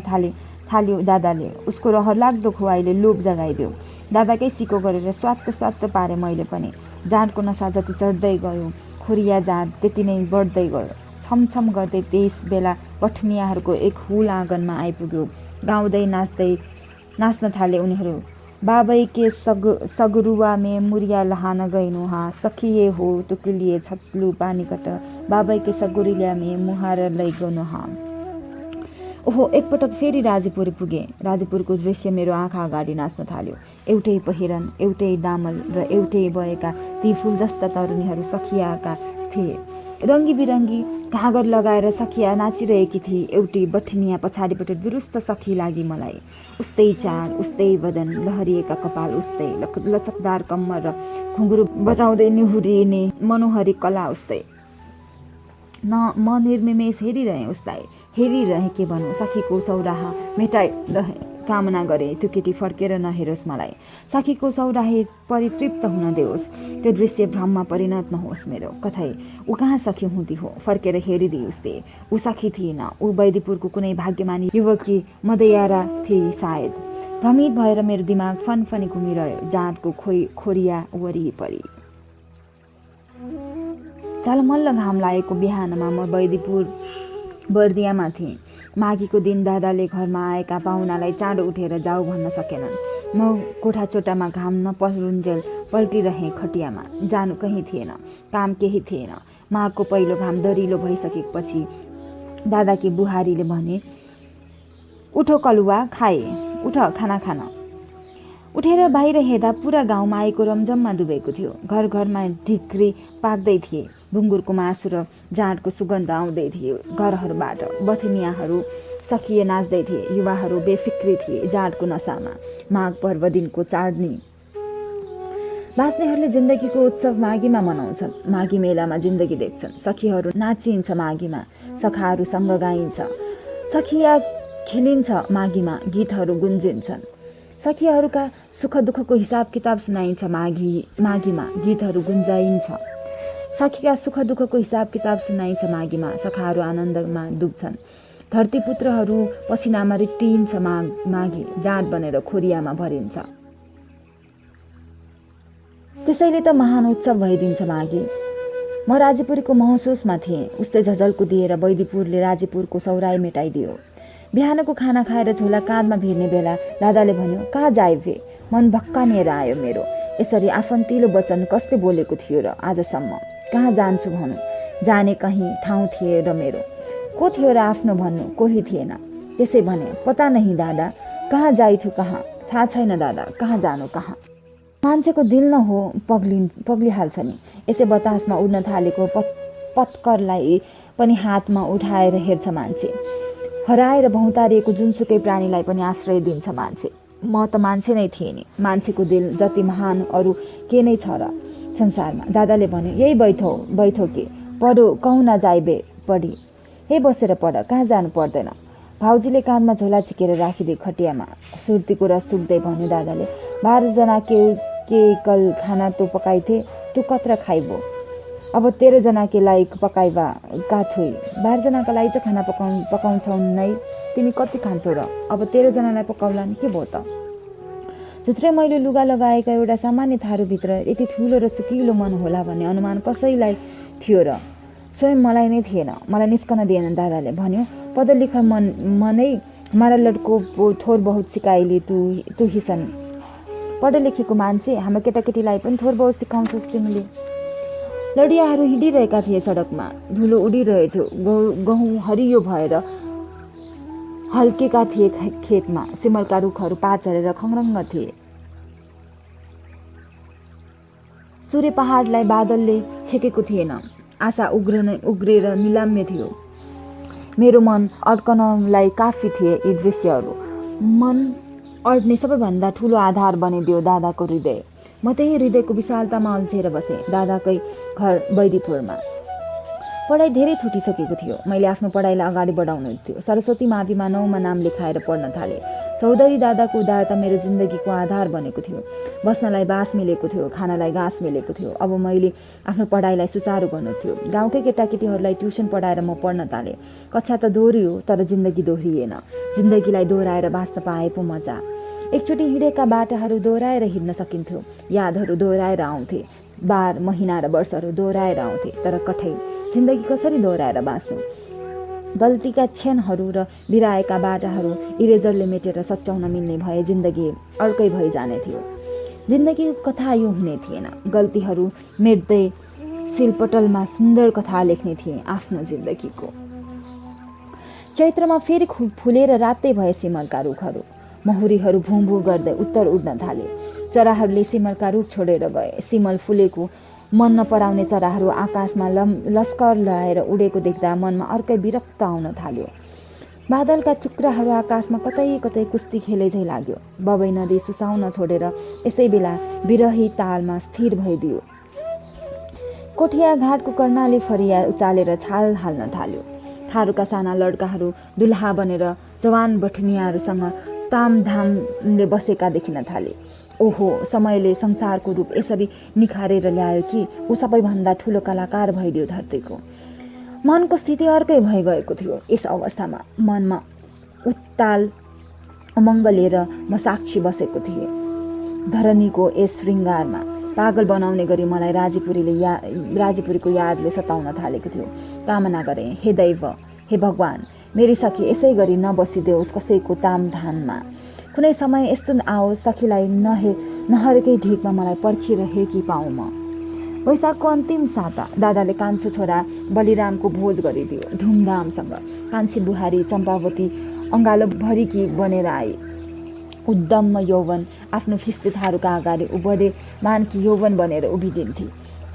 थाल्यो दादाले। उसको रहर लाग्दो खुवाइले लोभ जगाइदियो। दादाकै सिको गरेर स्वात्त पारे मैले पनि। जाँडको नसा जति चढ्दै गयो, खोरिया जाँड त्यति नै बढ्दै गयो। छमछम गर्दै त्यस बेला पठनियाहरूको एक हुल आँगनमा आइपुग्यो। गाउँदै नाच्न थाले उनीहरू। बाबै के सगरुवा में मुरिया लहान गइनु हा, सखिए हो तुकिलिए छत्लु पानीकट, बाबै के सगुरिया में मुहार लैगनु हा। ओहो, एकपटक फेरि राजेपुर पुगे। राजेपुरको दृश्य मेरो आँखा अगाडि नाच्न थाल्यो। एउटै पहिरन, एउटै दामल र एउटै बएका ती फुल जस्ता तरुणीहरू सखियाका थिए। रङ्गी बिरङ्गी घाँगर लगाएर सखिया नाचिरहेकी थिए। एउटी बठिनिया पछाडिबाट दुरुस्त सखी लागि मलाई। उस्तै चाल, उस्तै बदन, लहरिएका कपाल, उस्तै लचकदार कम्मर र घुँघरू बजाउँदै निहुरिने मनोहरी कला उस्तै। म निर्निमेष हेरिरहेँ उसलाई। हेरिरहेँ के भनौँ, सखीको सौराहा मेटाइरहे कामना गरेँ त्यो केटी फर्केर नहेरोस् मलाई। सखीको सौराहे परितृप्त हुन देओस्। त्यो दृश्य भ्रममा परिणत नहोस् मेरो। कथै ऊ कहाँ सखी हुँदी हो, फर्केर हेरिदिए उसले। ऊ सखी थिएन, ऊ बैदीपुरको कुनै भाग्यमानी युवकी मदयारा थिए सायद। भ्रमित भएर मेरो दिमाग फनफनी घुमिरह्यो जाँडको खोरिया वरिपरि। झलमल्ल घाम लागेको बिहानमा म बैदीपुर बर्दियामा थिएँ। माघीको दिन दादाले घरमा आएका पाहुनालाई चाँडो उठेर जाऊ भन्न सकेनन्। म कोठाचोटामा घाम नपरुन्जेल पल्टिरहेँ खटियामा। जानु कहीँ थिएन, काम केही थिएन। माघको पहिलो घाम दरिलो भइसकेपछि दादाकी बुहारीले भने, उठो कलुवा खाए, उठ खाना खान। उठेर बाहिर हेर्दा पुरा गाउँ माईको रमझममा डुबेको थियो। घर घरमा ढिक्री पाक्दै थिए। ढुङ्गुरको मासु र जाँडको सुगन्ध आउँदै थियो घरहरूबाट। बथनियाहरू सखिए नाच्दै थिए। युवाहरू बेफिक्री थिए जाँडको नसामा। माघ पर्व दिनको चाडनी। बाँच्नेहरूले जिन्दगीको उत्सव माघीमा मनाउँछन्। माघी मेलामा जिन्दगी देख्छन्। सखीहरू नाचिन्छ माघीमा, सखाहरूसँग गाइन्छ। सखिया खेलिन्छ माघीमा, गीतहरू गुन्जिन्छन्। सखीहरूका सुख दुःखको हिसाब किताब सुनाइन्छ माघीमा, गीतहरू गुन्जाइन्छ। सखीका सुख दुःखको हिसाब किताब सुनाइन्छ माघीमा, सखाहरू आनन्दमा डुब्छन्। धरतीपुत्रहरू पसिनामा रित्तिन्छ माघी, जाँड बनेर खोरियामा भरिन्छ। त्यसैले त महान उत्सव भइदिन्छ माघी। म राजेपुरीको महसुसमा थिएँ। उस्तै झझल्को दिएर बैदीपुरले राजेपुरको सौराई मेटाइदियो। बिहानको खाना खाएर झोला काँधमा भिर्ने बेला दादाले भन्यो, कहाँ जाइभे? मन भक्कानिएर आयो मेरो। यसरी आफन्तिलो वचन कसले बोलेको थियो र आजसम्म? कहाँ जान्छु भनौँ? जाने कहीँ ठाउँ थिए र मेरो। को थियो र आफ्नो भन्नु? कोही थिएन। त्यसै भने, पता नहीं दादा, कहाँ जाइथु कहाँ? थाहा छैन दादा, कहाँ जानु कहाँ? मान्छेको दिल न हो पग्लिहाल्छ नि। यसै बतासमा उड्न थालेको पत्करलाई पनि हातमा उठाएर हेर्छ मान्छे। हराएर भौतारिएको जुनसुकै प्राणीलाई पनि आश्रय दिन्छ मान्छे। म त मान्छे नै थिएँ नि। मान्छेको दिल जति महान अरू के नै छ र संसारमा? दादाले भन्यो, यही बैठो के पढो, कहु न जाइबे पढी। यही बसेर पढ, कहाँ जानु पर्दैन। भाउजीले काँधमा झोला छिकेर राखिदिए खटियामा। सुर्तीको रस थुक्दै भन्यो दादाले, 12 जना के कल खाना तो पकाइथे, तू कत्र खाइबो? अब 13 जना के लागि पकाइबा का थुई? 12 जनाका लागि त खाना पकाउँछौ नै, तिमी कति खान्छौ र? अब 13 जनालाई पकाउलान् के भयो त? झुत्रै मैले लुगा लगाएका एउटा सामान्य थारूभित्र यति ठुलो र सुकिलो मन होला भन्ने अनुमान कसैलाई थियो र? स्वयं मलाई नै थिएन। मलाई निस्कन दिएन दादाले। भन्यो, पढ लेख मनै हमारा लड्को थोर बहुत सिकाइले तू हिसन। पढे लेखेको मान्छे हाम्रो केटाकेटीलाई पनि थोर बहुत सिकाउँछस् तिमीले। लडियाहरू हिँडिरहेका थिए सडकमा। धुलो उडिरहेथ्यो। गहुँ हरियो भएर हल्केका थिए खेतमा। सिमलका रुखहरू पात झरेर खङरङ्ग थिए। चुरे पहाडलाई बादलले छेकेको थिएन। आशा उग्रेर निलाम्य थियो। मेरो मन अड्कनलाई काफी थिए यी दृश्यहरू। मन अड्ने सबैभन्दा ठुलो आधार बनिदियो दादाको हृदय। म त्यही हृदयको विशालतामा अल्झेर बसेँ। दादाकै घर बैदीपुरमा। पढाइ धेरै छुटिसकेको थियो। मैले आफ्नो पढाइलाई अगाडि बढाउनु थियो। सरस्वती माविमा 9मा नाम लेखाएर पढ्न थालेँ। चौधरी दादाको उदारता मेरो जिन्दगीको आधार बनेको थियो। बस्नलाई बास मिलेको थियो, खानालाई घाँस मिलेको थियो। अब मैले आफ्नो पढाइलाई सुचारू गर्नु थियो। गाउँकै केटाकेटीहरूलाई ट्युसन पढाएर म पढ्न थालेँ। कक्षा त दोहोरियो, तर जिन्दगी दोहोरिएन। जिन्दगीलाई दोहोऱ्याएर बाँच्न पाए पो मजा। एकचोटि हिँडेका बाटाहरू दोहोऱ्याएर हिँड्न सकिन्थ्यो। यादहरू दोहोऱ्याएर आउँथे। बार, महिना र वर्षहरू दोहोऱ्याएर आउँथे। तर कठै जिन्दगी कसरी दोहोऱ्याएर बाँच्नु? गल्तीका क्षणहरू र बिराएका बाटाहरू इरेजरले मेटेर सच्याउन मिल्ने भए जिन्दगी अर्कै भइजाने थियो। जिन्दगीको कथा यो हुने थिएन। गल्तीहरू मेट्दै सिलपटलमा सुन्दर कथा लेख्ने थिएँ आफ्नो जिन्दगीको। चैत्रमा फेरि फुलेर रातै भए सिमलका रुखहरू। महुरीहरू भुँ भुँ गर्दै उत्तर उड्न थाले। चराहरूले सिमलका रुख छोडेर गए। सिमल फुलेको मन नपराउने चराहरू आकाशमा लस्कर लगाएर उडेको देख्दा मनमा अर्कै विरक्त आउन थाल्यो। बादलका टुक्राहरू आकाशमा कतै कतै कुस्ती खेले झै लाग्यो। बबई नदी सुसाउन छोडेर यसै बेला बिरही तालमा स्थिर भइदियो। कोठिया घाटको कर्णाली फरिया उचालेर छाल हाल्न थाल्यो। थारूका साना लड्काहरू दुल्हा बनेर जवान बठनियाहरूसँग तामधामले बसेका देखिन थाले। ओहो, समयले संसारको रूप यसरी निखारेर ल्यायो कि ऊ सबैभन्दा ठुलो कलाकार भइदियो धरतीको। मनको स्थिति अर्कै भइगएको थियो। यस अवस्थामा मनमा उत्ताल उमङ्ग लिएर म साक्षी बसेको थिएँ। धरणीको यस श्रृङ्गारमा पागल बनाउने गरी मलाई राजीपुरीको यादले सताउन थालेको थियो। कामना गरेँ, हे दैव, हे भगवान, मेरी सखी यसै गरी नबसिदेओस् कसैको तामधानमा। कुनै समय यस्तो आओस् सखीलाई नहरेकै ढिकमा मलाई पर्खिरहेकी पाऊँ म। वैशाखको अन्तिम साता दादाले कान्छो छोरा बलिरामको भोज गरिदियो धुमधामसँग। कान्छी बुहारी चम्पावती अँगालो भरिकी बनेर आए। उद्दम्म यौवन आफ्नो फिस्ते थारूका अगाडि उभदे मानकी यौवन बनेर उभिदिन्थे।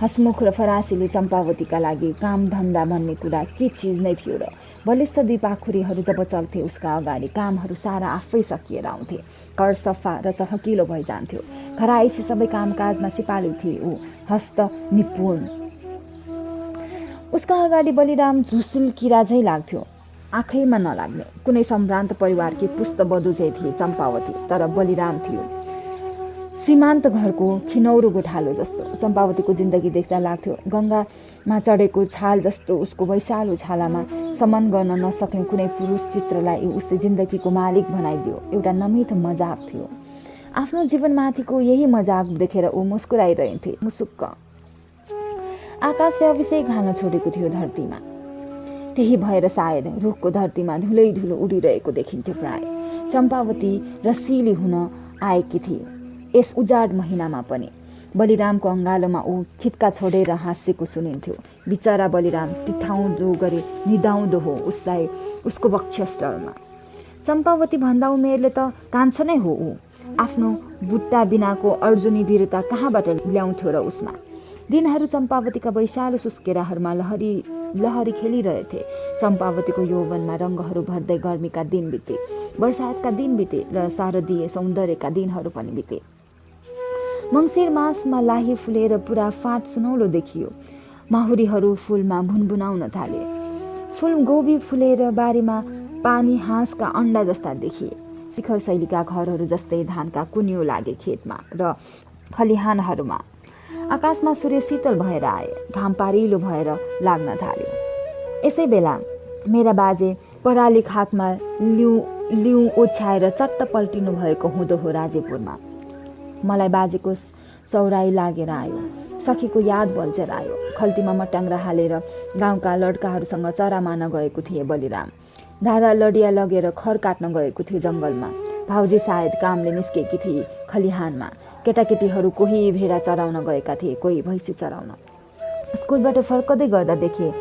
हसमुख र फरासिले चम्पावतीका लागि काम धन्दा भन्ने कुरा के चिज नै थियो र। बलिष्ठ दुई पाखुरीहरू जब चल्थे उसका अगाडि कामहरू सारा आफै सकिएर आउँथे। कर सफा र चहकिलो भइजान्थ्यो। खराइसी सबै कामकाजमा सिपालु थिए ऊ, हस्त निपुण। उसका अगाडि बलिराम झुसिल किरा झै लाग्थ्यो, आँखैमा नलाग्ने। कुनै सम्भ्रान्त परिवारकी पुस्तबधु झै थिए चम्पावती, तर बलिराम थियो सीमान्त घरको खिनौरो गोठालो जस्तो। चम्पावतीको जिन्दगी देख्दा लाग्थ्यो गङ्गामा चढेको छाल जस्तो उसको वैशालु छालामा समन गर्न नसक्ने कुनै पुरुष चित्रलाई उसले जिन्दगीको मालिक बनाइदियो। एउटा नमिठो मजाक थियो। आफ्नो जीवनमाथिको यही मजाक देखेर ऊ मुस्कुराइरहन्थे मुसुक्क। आकाशले अभिषेक हाल्न छोडेको थियो धरतीमा। त्यही भएर सायद रुखको धरतीमा धुलै धुलो उडिरहेको देखिन्थ्यो प्राय। चम्पावती रसिली हुन आएकी थिए यस उजाड महिनामा पनि। बलिरामको अँगालोमा ऊ खित्का छोडेर हाँसेको सुनिन्थ्यो। बिचरा बलिराम टिठाउँदो गरी निदाउँदो हो उसलाई उसको वक्षस्थलमा। चम्पावती भन्दा उमेरले त कान्छो नै हो ऊ। आफ्नो बुट्टा बिनाको अर्जुनी वीरता कहाँबाट ल्याउँथ्यो र उसमा। दिनहरू चम्पावतीका वैशालु सुस्केराहरूमा लहरी खेलिरहेथे। चम्पावतीको यौवनमा रङ्गहरू भर्दै गर्मीका दिन बिते, बर्सातका दिन बिते र शारदीय सौन्दर्यका दिनहरू पनि बिते। मङ्सिर मासमा लाही फुलेर पुरा फाँट सुनौलो देखियो। माहुरीहरू फुलमा भुनभुनाउन थाले। फुलगोबी फुलेर बारीमा पानी हाँसका अन्डा जस्ता देखिए। शिखर शैलीका घरहरू जस्तै धानका कुन्यु लागे खेतमा र खलिहानहरूमा। आकाशमा सूर्य शीतल भएर आए, घाम पारिलो भएर लाग्न थाल्यो। यसै बेला मेरा बाजे पराली खातमा लिउँ ओछ्याएर चट्ट पल्टिनु भएको हुँदो हो राजेपुरमा। मलाई बाजेको सौराई लागेर आयो। सखीको याद बल्झेर आयो। खल्तीमा मट्याङ्ग्रा हालेर गाउँका लड्काहरूसँग चरामान गएको थिए बलिराम। दादा लडिया लगेर खर काट्न गएको थियो जङ्गलमा। भाउजी सायद कामले निस्केकी थिए खलिहानमा। केटाकेटीहरू कोही भेडा चराउन गएका थिए, कोही भैँसी चराउन। स्कुलबाट फर्कदै गर्दा देखे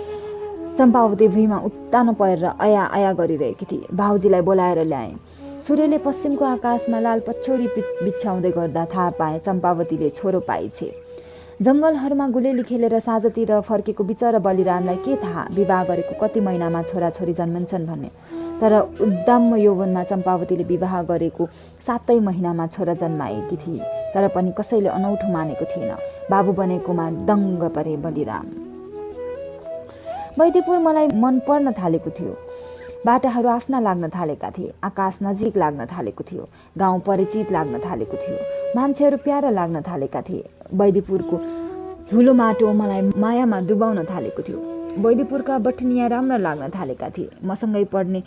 चम्पावती भुइँमा उत्तानो परेर अया अया गरिरहेकी थिए। भाउजीलाई बोलाएर ल्याएँ। सूर्यले पश्चिमको आकाशमा लाल पछौडी बिछ्याउँदै गर्दा थाहा पाएँ चम्पावतीले छोरो पाइछे। जङ्गलहरूमा गुलेली खेलेर साँझतिर फर्केको बिचरा बलिरामलाई के थाहा विवाह गरेको कति महिनामा छोराछोरी जन्मन्छन् भन्ने। तर उद्दाम्म यौवनमा चम्पावतीले विवाह गरेको 7 महिनामा छोरा जन्माएकी थिए। तर पनि कसैले अनौठो मानेको थिएन। बाबु बनेकोमा दङ्ग परे बलिराम। वैदेपुर मलाई मन पर्न थालेको थियो। बाटाहरू आफ्ना लाग्न थालेका थिए। आकाश नजिक लाग्न थालेको थियो। गाउँ परिचित लाग्न थालेको थियो। मान्छेहरू प्यारा लाग्न थालेका थिए। वैदेपुरको धुलो माटो मलाई मायामा डुबाउन थालेको थियो। वैदेपुरका बटनिया राम्रा लाग्न थालेका थिए। मसँगै पढ्ने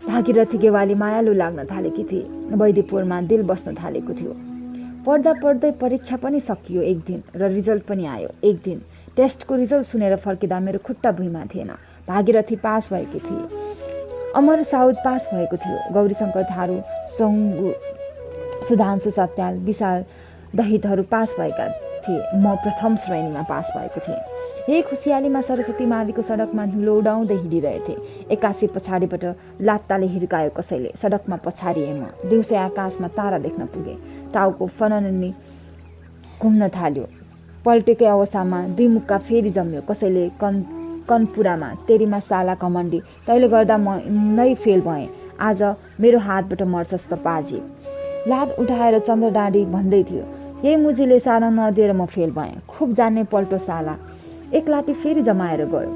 भागीरथी गेवाली मायालु लाग्न थालेकी थिए। वैदेपुरमा दिल बस्न थालेको थियो। पढ्दा पढ्दै परीक्षा पनि सकियो एक दिन र रिजल्ट पनि आयो एक दिन। टेस्टको रिजल्ट सुनेर फर्किँदा मेरो खुट्टा भुइँमा थिएन। भागीरथी पास भएकी थिए। अमर साउद पास भएको थियो। गौरीशङ्कर थारू, सङ्गु, सुधांशु सत्याल, विशाल दहितहरू पास भएका थिए। म प्रथम श्रेणीमा पास भएको थिएँ। यही खुसियालीमा सरस्वती माविको सडकमा धुलो उडाउँदै हिँडिरहेथे। एक्कासी पछाडिबाट लात्ताले हिर्कायो कसैले। सडकमा पछारिए म। दिउँसै आकाशमा तारा देख्न पुगे। टाउको फनननी घुम्न थाल्यो। पल्टेकै अवस्थामा दुई मुक्का फेरि जम्यो। कसैले कनपुरामा तेरीमा साला कमण्डी, तैँले गर्दा म नै फेल भएँ, आज मेरो हातबाट मर्छस् त पाजी। लात उठाएर चन्द्र डाँडी भन्दै थियो, यही मुजीले सारा नदिएर म फेल भएँ, खुब जान्ने पल्टो साला। एक लाठी फेरि जमाएर गयो।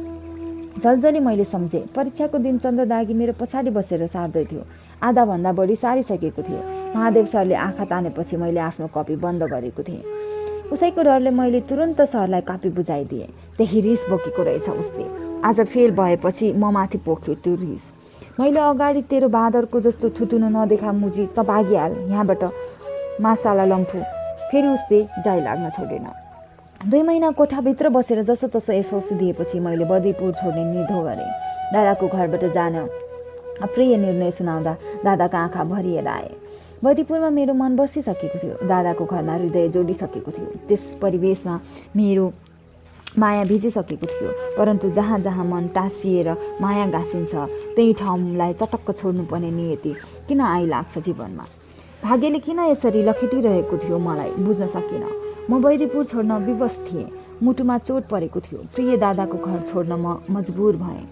जलजली मैले सम्झेँ, परीक्षाको दिन चन्द्र दागी मेरो पछाडि बसेर सार्दै थियो। आधाभन्दा बढी सारिसकेको थियो। महादेव सरले आँखा तानेपछि मैले आफ्नो कपी बन्द गरेको थिएँ। उसैको डरले मैले तुरन्त सरलाई कापी बुझाइदिएँ। त्यही रिस बोकेको रहेछ उसले। आज फेल भएपछि म माथि पोख्यो त्यो रिस। मैले अगाडि तेरो बाँदरको जस्तो थुतुनु नदेखा मुजी, त भागिहाल यहाँबाट मासाला लम्फू। फेरि उसले जाइ लाग्न छोडेन। 2 महिना कोठाभित्र बसेर जसो तसो एसएलसी दिएपछि मैले बद्रीपुर छोड्ने निर्णय गरेँ। दादाको घरबाट जान अप्रिय निर्णय सुनाउँदा दादाका आँखा भरिएर आए। बद्रीपुरमा मेरो मन बसिसकेको थियो। दादाको घरमा हृदय जोडिसकेको थियो। त्यस परिवेशमा मेरो माया भिजिसकेको थियो। परन्तु जहाँ जहाँ मन टाँसिएर माया गाँसिन्छ त्यही ठाउँलाई चटक्क छोड्नुपर्ने नियति किन आइलाग्छ जीवनमा? भाग्यले किन यसरी लखेटिरहेको थियो मलाई बुझ्न सकिनँ। म बद्रीपुर छोड्न विवश थिएँ। मुटुमा चोट परेको थियो। प्रिय दादाको घर छोड्न म मजबुर भएँ।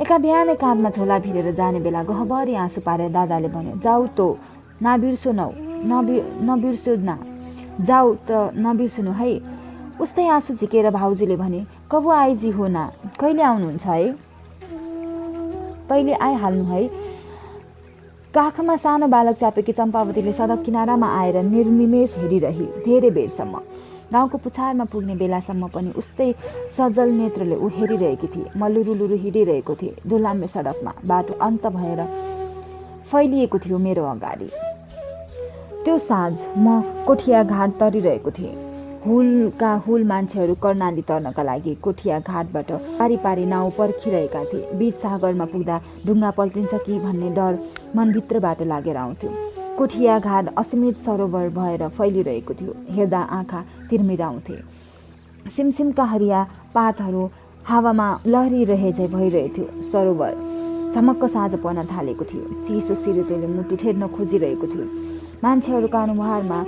एका बिहानै काँधमा झोला भिरेर जाने बेला गहभरि आँसु पारेर दादाले भन्यो, जाऊ तो नबिर्सो न, जाऊ त नबिर्सनु है। उस्तै आँसु झिकेर भाउजूले भने, कबु आइजी हो न, कहिले आउनुहुन्छ है, कहिले आइहाल्नु है। काखमा सानो बालक चापेकी चम्पावतीले सडक किनारामा आएर निर्निमेष हेरिरही धेरै बेरसम्म। गाउँको पुछारमा पुग्ने बेलासम्म पनि उस्तै सजल नेत्रले ऊ हेरिरहेकी थिए। म लुरुलुरु हिँडिरहेको थिएँ धुलाम्बे सडकमा। बाटो अन्त भएर फैलिएको थियो मेरो अगाडि। त्यो साँझ म कोठिया घाट तरिरहेको थिएँ। हुलका हुल मान्छेहरू कर्णाली तर्नका लागि कोठिया घाटबाट पारी पारी नाउँ पर्खिरहेका थिए। बीच सागरमा पुग्दा ढुङ्गा पल्टिन्छ कि भन्ने डर मनभित्रबाट लागेर आउँथ्यो। कोठिया घाट असीमित सरोवर भएर फैलिरहेको थियो। हेर्दा आँखा तिर्मिराउँथे। सिमसिमका हरिया पातहरू हावामा लहरिरहेझै भइरहेथ्यो। सरोवर झमक्क साँझ पर्न थालेको थियो। चिसो सिरुतोले मुटु ठेर्न खोजिरहेको थियो। मान्छेहरूका अनुहारमा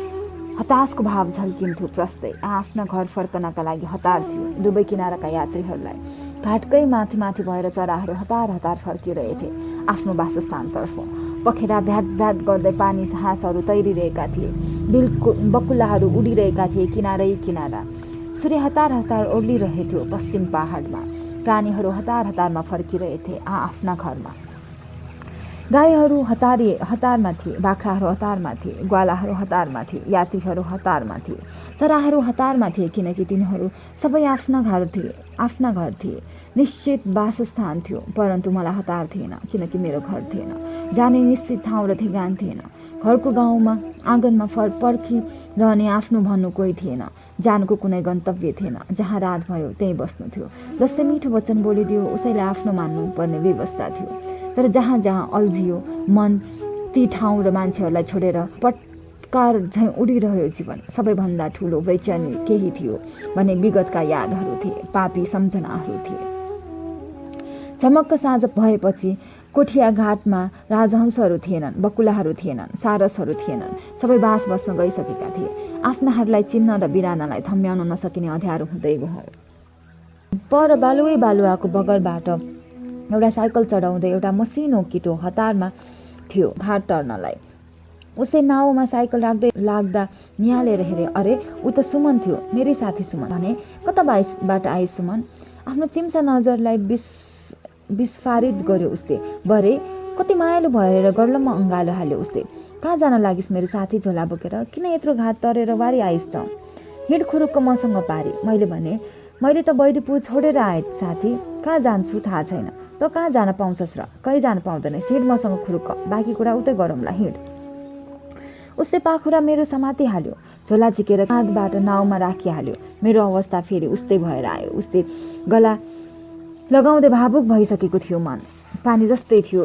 हताशको भाव झल्किन्थ्यो। प्रस्तै आफ्ना घर फर्कनका लागि हतार थियो। दुवै किनाराका यात्रीहरूलाई घाटकै माथि माथि भएर चराहरू हतार हतार फर्किरहेथे आफ्नो वासस्थानतर्फ। पखेरा भ्याट भ्याट गर्दै पानी हाँसहरू तैरिरहेका थिए। बकुल्लाहरू उडिरहेका थिए किनारै किनारा। सूर्य हतार हतार ओर्लिरहेथ्यो पश्चिम पहाडमा। प्राणीहरू हतार हतारमा फर्किरहेथे आफ्ना घरमा। गाईहरू हतारमा थिए, बाख्राहरू हतारमा थिए, ग्वालाहरू हतारमा थिए, यात्रीहरू हतारमा थिए, चराहरू हतारमा थिए, किनकि तिनीहरू सबै आफ्ना घर थिए। निश्चित वासस्थान थियो। परन्तु मलाई हतार थिएन, किनकि मेरो घर थिएन। जाने निश्चित ठाउँ र ठेगान थिएन। घरको गाउँमा आँगनमा पर्खिरहने आफ्नो भन्नु कोही थिएन। जानको कुनै गन्तव्य थिएन। जहाँ रात भयो त्यहीँ बस्नु थियो। जसले मिठो वचन बोलिदियो उसैले आफ्नो मान्नुपर्ने व्यवस्था थियो। तर जहाँ जहाँ अल्झियो मन ती ठाउँ र मान्छेहरूलाई छोडेर पटकार झैँ उडिरह्यो जीवन। सबैभन्दा ठुलो बेचैनी केही थियो भने विगतका यादहरू थिए, पापी सम्झनाहरू थिए। झमक्क साँझ भएपछि कोठिया घाटमा राजहंसहरू थिएनन्, बकुलाहरू थिएनन्, सारसहरू थिएनन्। सबै बास बस्न गइसकेका थिए। आफ्नाहरूलाई चिन्न र बिरानालाई थम्याउन नसकिने अँध्यारो हुँदै गयो। पर बालुवाको बगरबाट एउटा साइकल चढाउँदै एउटा मसिनो केटो हतारमा थियो घाट टर्नलाई। उसले नाउमा साइकल राख्दै लाग्दा निहालेर हेरे, अरे ऊ त सुमन थियो, मेरै साथी सुमन। भने, कताबाट आए सुमन? आफ्नो चिम्सा नजरलाई विस्फारित गर्यो उसले। बरे कति मायालु भएर गर्लम्म अँगालो हाल्यो उसले। कहाँ जान लागिस् मेरो साथी झोला बोकेर? किन यत्रो घाट तरेर वारी आइस् त? हिँड खुरुक्क मसँग पारी। मैले भने, मैले त बद्रीपुर छोडेर आएँ साथी, कहाँ जान्छु थाहा छैन। त कहाँ जान पाउँछस् र? कहीँ जान पाउँदैनस्, हिँड मसँग खुरुक्क, बाँकी कुरा उतै गरौँला, हिँड। उसले पाखुरा मेरो समातिहाल्यो। झोला झिकेर काँधबाट नाउमा राखिहाल्यो। मेरो अवस्था फेरि उस्तै भएर आयो। उसले गला लगाउँदै भावुक भइसकेको थियो मन। पानी जस्तै थियो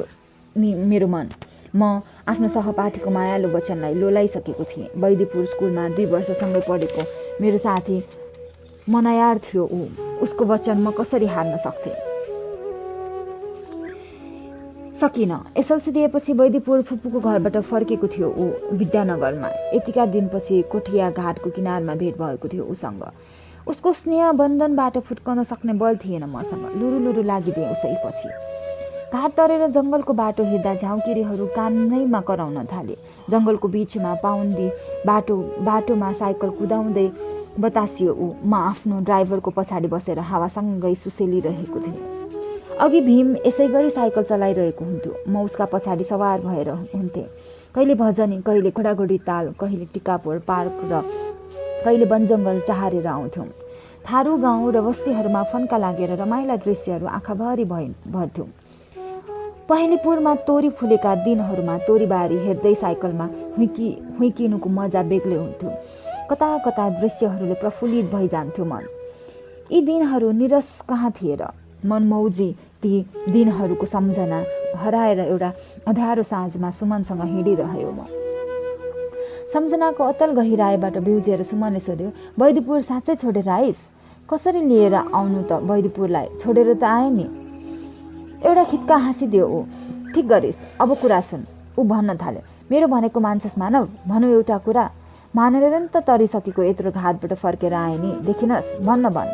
नि मेरो मन। म आफ्नो सहपाठीको मायालु वचनलाई लोलाइसकेको थिएँ। बद्रीपुर स्कुलमा 2 वर्षसँगै पढेको मेरो साथी मनायार थियो उसको वचन म कसरी हार्न सक्थेँ? सकिन। एसएलसी दिएपछि बैदीपुर फुपूको घरबाट फर्केको थियो ऊ विद्यानगरमा। यतिका दिनपछि कोठिया घाटको किनारमा भेट भएको थियो उसँग। उसको स्नेह बन्धनबाट फुट्काउन सक्ने बल थिएन मसँग। लुरु लुरु लागिदिएँ उसैपछि। घाट तरेर जङ्गलको बाटो हिँड्दा झाउँकिरीहरू कानैमा कराउन थाले। जङ्गलको बिचमा पाउन्दी बाटोमा साइकल कुदाउँदै बतासियो ऊ। म आफ्नो ड्राइभरको पछाडि बसेर हावासँगै सुसेलिरहेको थिएँ। अघि भीम यसै गरी साइकल चलाइरहेको हुन्थ्यो। म उसका पछाडि सवार भएर हुन्थेँ। कहिले भजनी, कहिले घोडाघोडी ताल, कहिले टिकापुर पार्क र कहिले वनजङ्गल चहारेर आउँथ्यौँ। थारू गाउँ र बस्तीहरूमा फन्का लागेर रमाइला दृश्यहरू आँखाभरि भर्थ्यौँ। पहेँलीपुरमा तोरी फुलेका दिनहरूमा तोरीबारी हेर्दै साइकलमा हुइकिनुको मजा बेग्लै हुन्थ्यो। कता कता दृश्यहरूले प्रफुल्लित भइजान्थ्यो मन। यी दिनहरू निरस कहाँ थिए र? मनमौजी ती दिनहरूको सम्झना हराएर एउटा अँध्यारो साँझमा सुमनसँग हिँडिरह्यो म। सम्झनाको अतल गहिराईबाट बिउजिएर सुमनले सोध्यो, बैदीपुर साँच्चै छोडेर आइस? कसरी लिएर आउनु त बैदीपुरलाई? छोडेर त आए नि। एउटा खित्का हाँसिदियो ऊ। ठिक गरिस्, अब कुरा सुन। ऊ भन्न थाल्यो, मेरो भनेको मान्छस् मानव? भनौँ एउटा कुरा। मानेर नि त तरिसकेको यत्रो घाटबाट फर्केर आए नि, देखिनस्? भन्न भन्।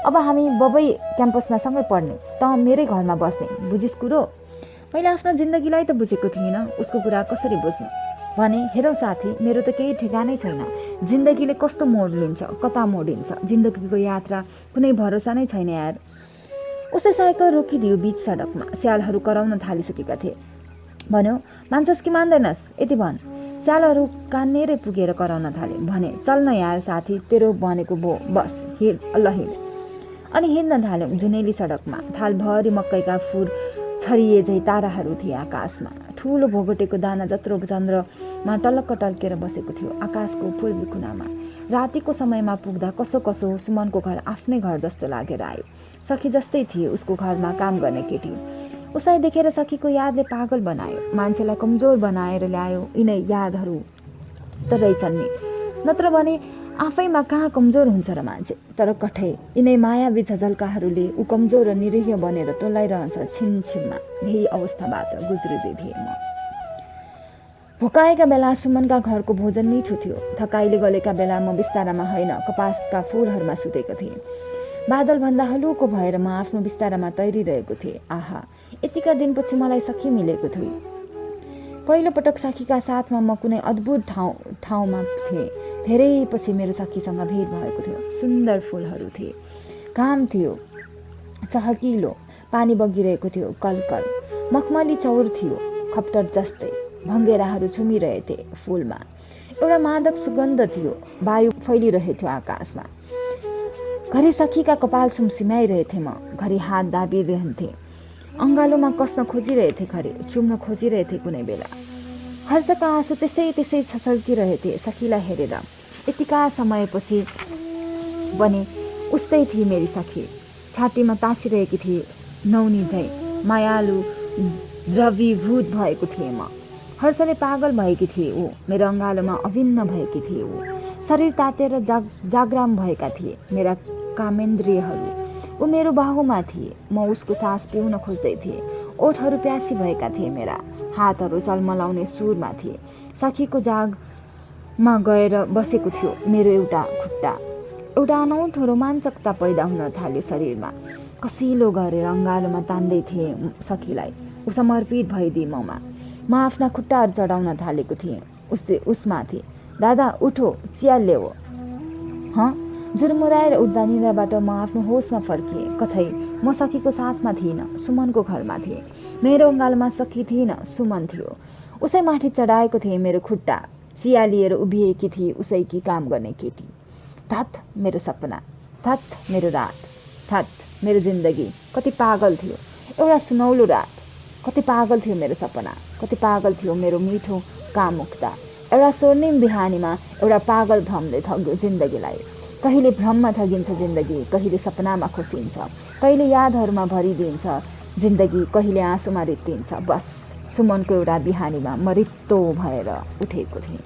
अब हामी बबै क्याम्पसमा सँगै पढ्ने, त मेरै घरमा बस्ने, बुझिस् कुरो? मैले आफ्नो जिन्दगीलाई त बुझेको थिइनँ, उसको कुरा कसरी बुझ्नु? भने, हेरौँ साथी, मेरो त केही ठेगानै छैन। जिन्दगीले कस्तो मोड लिन्छ, कता मोडिन्छ, जिन्दगीको यात्रा कुनै भरोसा नै छैन यार। उसै साइकल रोकिदियो बीच सडकमा। स्यालहरू कराउन थालिसकेका थिए। भन्यो, मान्छस् कि मान्दैनस्? यति भन्। स्यालहरू कान्नेरै पुगेर कराउन थाले। भने, चल न यार साथी, तेरो भनेको भो, बस हिँड, अल्ल हिँड। अनि हिँड्न थाल्यौँ जुनेली सडकमा। थालभरि मकैका फुल छरिए झै ताराहरू थिए आकाशमा। ठुलो भोगटेको दाना जत्रो चन्द्रमा टलक्क टल्केर बसेको थियो आकाशको पूर्वी कुनामा। रातिको समयमा पुग्दा कसो कसो सुमनको घर आफ्नै घर जस्तो लागेर आयो। सखी जस्तै थिए उसको घरमा काम गर्ने केटी। उसलाई देखेर सखीको यादले पागल बनायो, मान्छेलाई कमजोर बनाएर ल्यायो। यिनै यादहरू त रहेछन् नि, नत्र भने आफैमा कहाँ कमजोर हुन्छ र मान्छे। तर कठै यिनै मायावी झझल्काहरूले ऊ कमजोर र निरीह बनेर टोलाइरहन्छ छिनछिनमा। यही अवस्थाबाट गुज्रिँदै थिएँ म। भोकाएका बेला सुमनका घरको भोजन मिठो थियो। थकाइले गलेका बेला म बिस्तारामा होइन, कपासका फुलहरूमा सुतेको थिएँ। बादलभन्दा हलुको भएर म आफ्नो बिस्तारामा तैरिरहेको थिएँ। आहा, यतिका दिनपछि मलाई सखी मिलेको थियो। पहिलोपटक सखीका साथमा म कुनै अद्भुत ठाउँमा थिएँ। धेरै पछि मेरो सखीसँग भेट भएको थियो। सुन्दर फुलहरू थिए, घाम थियो चहकिलो, पानी बगिरहेको थियो कलकल। मखमली चौर थियो खप्टर जस्तै, भङ्गेराहरू छुमिरहेथे फुलमा। एउटा मादक सुगन्ध थियो, वायु फैलिरहेथ्यो आकाशमा। घरि सखीका कपाल सुमसिमाइरहेथे म, घरि हात दाबिरहन्थे, अङ्गालोमा कस्न खोजिरहेथे, घरि चुम्न खोजिरहेथे कुनै बेला। हर्षका आँसु त्यसै छसल्किरहेथे सखीलाई हेरेर। यतिका समयपछि पनि उस्तै थिए मेरी सखी। छातीमा तासिरहेकी थिए नौनी झै, मायालु द्रवीभूत भएको थिए म। हर्षले पागल भएकी थिए ऊ, मेरो अङ्गालोमा अभिन्न भएकी थिए ऊ। शरीर तातेर जाग्राम भएका थिए मेरा कामेन्द्रियहरू। ऊ मेरो बाहुमा थिए, म उसको सास पिउन खोज्दै थिएँ। ओठहरू प्यासी भएका थिए मेरा, हातहरू चलमलाउने सुरमा थिए। सखीको जागमा गएर बसेको थियो मेरो एउटा खुट्टा। एउटा अनौठो रोमाञ्चकता पैदा हुन थाल्यो शरीरमा। कसिलो गरेर अङ्गालोमा तान्दै थिएँ सखीलाई। ऊ समर्पित भइदिए ममा। म आफ्ना खुट्टाहरू चढाउन थालेको थिएँ उसमाथि। दादा उठो, चिया ल्याऊ। जुरमुराएर उठ्दा निद्राबाट म आफ्नो होसमा फर्किएँ। कतै म सखीको साथमा थिइनँ, सुमनको घरमा थिएँ। मेरो अङ्गालोमा सखी थिइनँ, सुमन थियो। उसै माथि चढाएको थिएँ मेरो खुट्टा। चिया लिएर उभिएकी थिए उसैकी काम गर्ने केटी। धत मेरो सपना, धत मेरो रात, धत मेरो जिन्दगी कति पागल थियो। एउटा सुनौलो रात, कति पागल थियो मेरो सपना, कति पागल थियो मेरो मिठो कामुक्ता। एउटा स्वर्णिम बिहानीमा एउटा पागल भ्रमले ठग्यो जिन्दगीलाई। कहिले भ्रममा ठगिन्छ जिन्दगी, कहिले सपनामा खुसिन्छ, कहिले यादहरूमा भरिदिन्छ जिन्दगी, कहिले आँसुमा रित्तिन्छ। बस सुमनको एउटा बिहानीमा म रित्तो भएर उठेको थिएँ।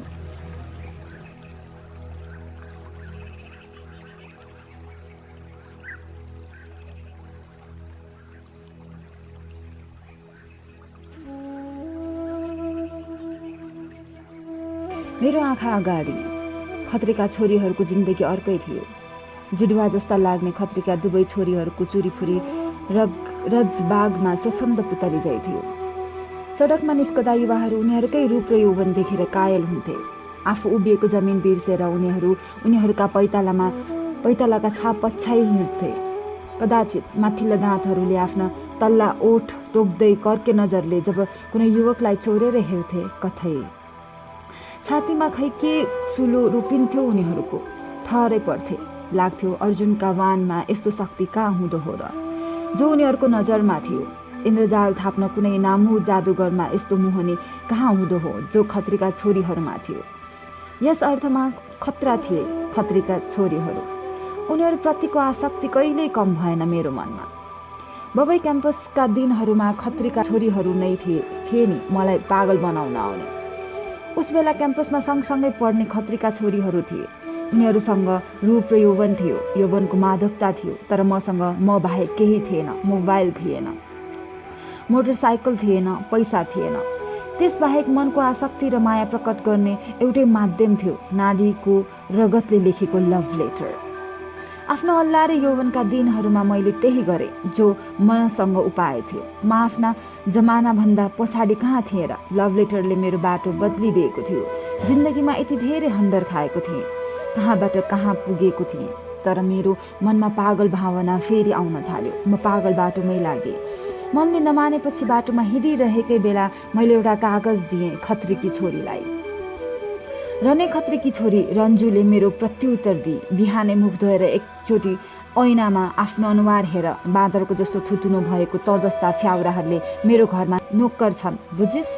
मेरो आँखा अगाडि खत्रीका छोरीहरूको जिन्दगी अर्कै थियो। जुडुवा जस्ता लाग्ने खत्रीका दुवै छोरीहरूको चुरीफुरी रजबागमा स्वच्छन्द पुतली झै थियो। सडकमा निस्कदा युवाहरू उनीहरूकै रूप र यौवन देखेर कायल हुन्थे। आफू उभिएको जमिन बिर्सेर उनीहरूका पैतालाका छाप पछ्याइ हिँड्थे। कदाचित माथिल्ला दाँतहरूले आफ्ना तल्ला ओठ टोक्दै कर्के नजरले जब कुनै युवकलाई चोरेर हेर्थे, कथै छातीमा खै के सुलो रोपिन्थ्यो उनीहरूको। ठहरै पर्थे। लाग्थ्यो अर्जुनका वानमा यस्तो शक्ति कहाँ हुँदो हो र, जो उनीहरूको नजरमा थियो। इन्द्रजाल थाप्न कुनै नामु जादुगरमा यस्तो मुहनी कहाँ हुँदो हो जो खत्रीका छोरीहरूमा थियो। यस अर्थमा खतरा थिए खत्रीका छोरीहरू। उनीहरूप्रतिको आसक्ति कहिल्यै कम भएन मेरो मनमा। बबई क्याम्पसका दिनहरूमा खत्रीका छोरीहरू नै थिए नि मलाई पागल बनाउन आउने। उस बेला क्याम्पसमा सँगसँगै पढ्ने खत्रीका छोरीहरू थिए। उनीहरूसँग रूप र यौवन थियो, यौवनको मादकता थियो। तर मसँग म बाहेक केही थिएन। मोबाइल थिएन, मोटरसाइकल थिएन, पैसा थिएन। त्यसबाहेक मनको आसक्ति र माया प्रकट गर्ने एउटै माध्यम थियो, नारीको रगतले लेखेको लभ लेटर। आफ्नो अल्लारे यौवनका दिनहरूमा मैले त्यही गरेँ जो मसँग उपाय थियो। म आफ्ना जमानाभन्दा पछाडि कहाँ थिएँ र। लभ लेटरले मेरो बाटो बदलिदिएको थियो। जिन्दगीमा यति धेरै हन्डर खाएको थिएँ, कहाँबाट कहाँ पुगेको थिएँ। तर मेरो मनमा पागल भावना फेरि आउन थाल्यो। म पागल बाटोमै लागेँ। मनले नमानेपछि बाटोमा हिँडिरहेकै बेला मैले एउटा कागज दिएँ खत्रीकी छोरीलाई। र नै खत्रीकी छोरी रन्जुले मेरो प्रत्युत्तर दिए। बिहानै मुख धोएर एकचोटि ऐनामा आफ्नो अनुहार हेर। बाँदरको जस्तो थुतुनु भएको त जस्ता फ्याउराहरूले मेरो घरमा नोकर छन्, बुझिस्?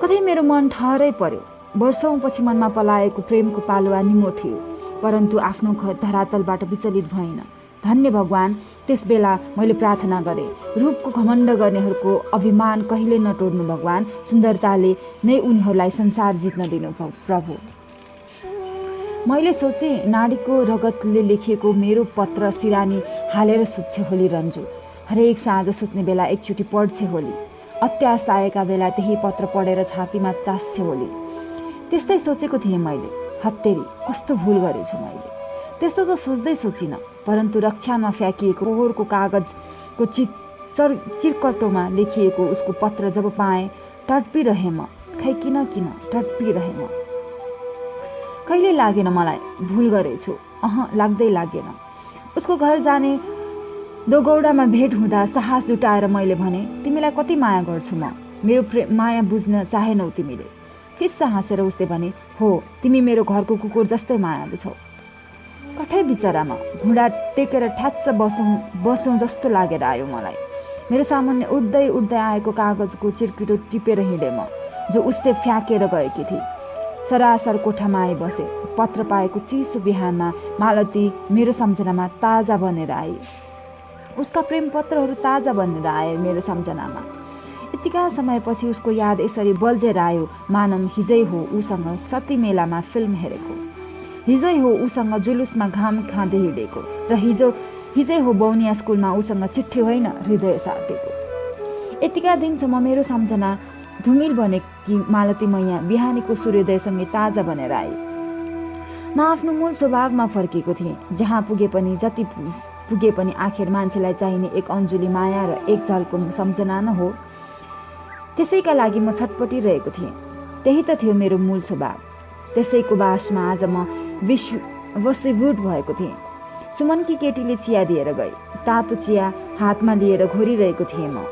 कतै मेरो मन ठहरै पर्यो। वर्षौँपछि मनमा पलाएको प्रेमको पालुवा निमोठियो, परन्तु आफ्नो धरातलबाट विचलित भएन। धन्य भगवान्, त्यस बेला मैले प्रार्थना गरेँ, रूपको घमण्ड गर्नेहरूको अभिमान कहिले नटोड्नु भगवान्। सुन्दरताले नै उनीहरूलाई संसार जित्न दिनु प्रभु। मैले सोचेँ, नारीको रगतले लेखिएको मेरो पत्र सिरानी हालेर सुत्छे होली रन्जु। हरेक साँझ सुत्ने बेला एकचोटि पढ्छे होली। अत्यास लागेका बेला त्यही पत्र पढेर छातीमा तास्छे होली। त्यस्तै सोचेको थिएँ मैले। हत्तेरी, कस्तो भुल गरेछु मैले। त्यस्तो त सोच्दै सोचिनँ, परन्तु रक्षामा फ्याँकिएको पोहोरको कागजको चिरकटोमा लेखिएको उसको पत्र जब पाएँ, टड्पिरहेँ म। खै किन टड्पिरहेँ म। कहिले लागेन मलाई भुल गरेछु। लाग्दै लागेन। उसको घर जाने दोगौडामा भेट हुँदा साहस जुटाएर मैले भने, तिमीलाई कति माया गर्छु म। मेरो माया बुझ्न चाहेनौ तिमीले। फिस्सा हाँसेर उसले भने, हो, तिमी मेरो घरको कुकुर जस्तै मायालु छौ। कठै बिचरामा घुँडा टेकेर ठ्याच्च बसौँ जस्तो लागेर आयो मलाई। मेरो सामान्य उड्दै आएको कागजको चिर्किटो टिपेर हिँडेँ म, जो उसले फ्याँकेर गएकी थिए। सरासर कोठामा आई बसे। पत्र पाएको चिसो बिहानमा मालती मेरो सम्झनामा ताजा बनेर आई। उसका प्रेम पत्रहरू ताजा बनेर आए मेरो सम्झनामा। यतिका समयपछि उसको याद यसरी बल्झेर आयो, मानम हिजै हो उसँग सती मेलामा फिल्म हेरेको, हिजै हो उसँग जुलुसमा घाम खाँदै हिँडेको, र हिजै हो बौनिया स्कुलमा उसँग चिठी होइन हृदय साटेको। यतिका दिनसम्म मेरो सम्झना धुमिल बनेकी मालती मैया बिहानीको सूर्योदयसँगै ताजा बनेर आई। म आफ्नो मूल स्वभावमा फर्केको थिएँ। जहाँ पुगे पनि, जति पुगे पनि आखिर मान्छेलाई चाहिने एक अन्जुली माया र एक झल्को सम्झना न हो। त्यसैका लागि म छटपटिरहेको थिएँ। त्यही त थियो मेरो मूल स्वभाव। त्यसैको बासमा आज म वशीभूत भएको थिएँ। सुमनकी केटीले चिया दिएर गए। तातो चिया हातमा लिएर घोरिरहेको थिएँ म।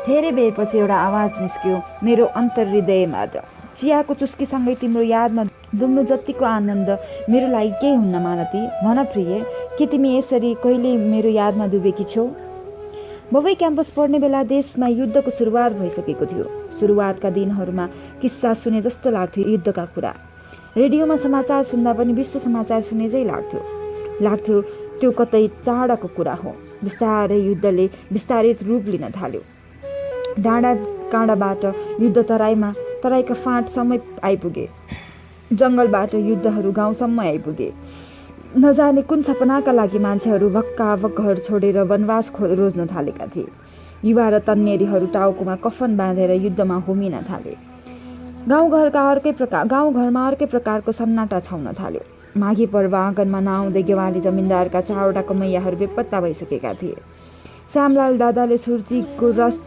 धेरै बेरपछि एउटा आवाज निस्क्यो मेरो अन्तर्हृदयबाट, चियाको चुस्कीसँगै तिम्रो यादमा डुब्नु जतिको आनन्द मेरो लागि केही हुन्न मालती। भन प्रिय, के तिमी यसरी कहिल्यै मेरो यादमा डुबेकी छौ? बबई क्याम्पस पढ्ने बेला देशमा युद्धको सुरुवात भइसकेको थियो। सुरुवातका दिनहरूमा किस्सा सुने जस्तो लाग्थ्यो युद्धका कुरा। रेडियोमा समाचार सुन्दा पनि विश्व समाचार सुने झै लाग्थ्यो त्यो कतै टाढाको कुरा हो। बिस्तारै युद्धले विस्तारित रूप लिन थाल्यो। डाँडा काँडाबाट युद्ध तराईका फाँटसम्म आइपुगे। जङ्गलबाट युद्धहरू गाउँसम्म आइपुगे। नजाने कुन सपनाका लागि मान्छेहरू भक्काभक घर छोडेर वनवास रोज्न थालेका थिए। युवा र तन्नेरीहरू टाउकोमा कफन बाँधेर युद्धमा होमिन थाले। गाउँघरमा अर्कै प्रकारको सन्नाटा छाउन थाल्यो। माघी पर्व आँगनमा नआउँदै गेवाली जमिनदारका 4वटा कमैयाहरू बेपत्ता भइसकेका थिए। श्यामलाल दादाले सुर्तीको रस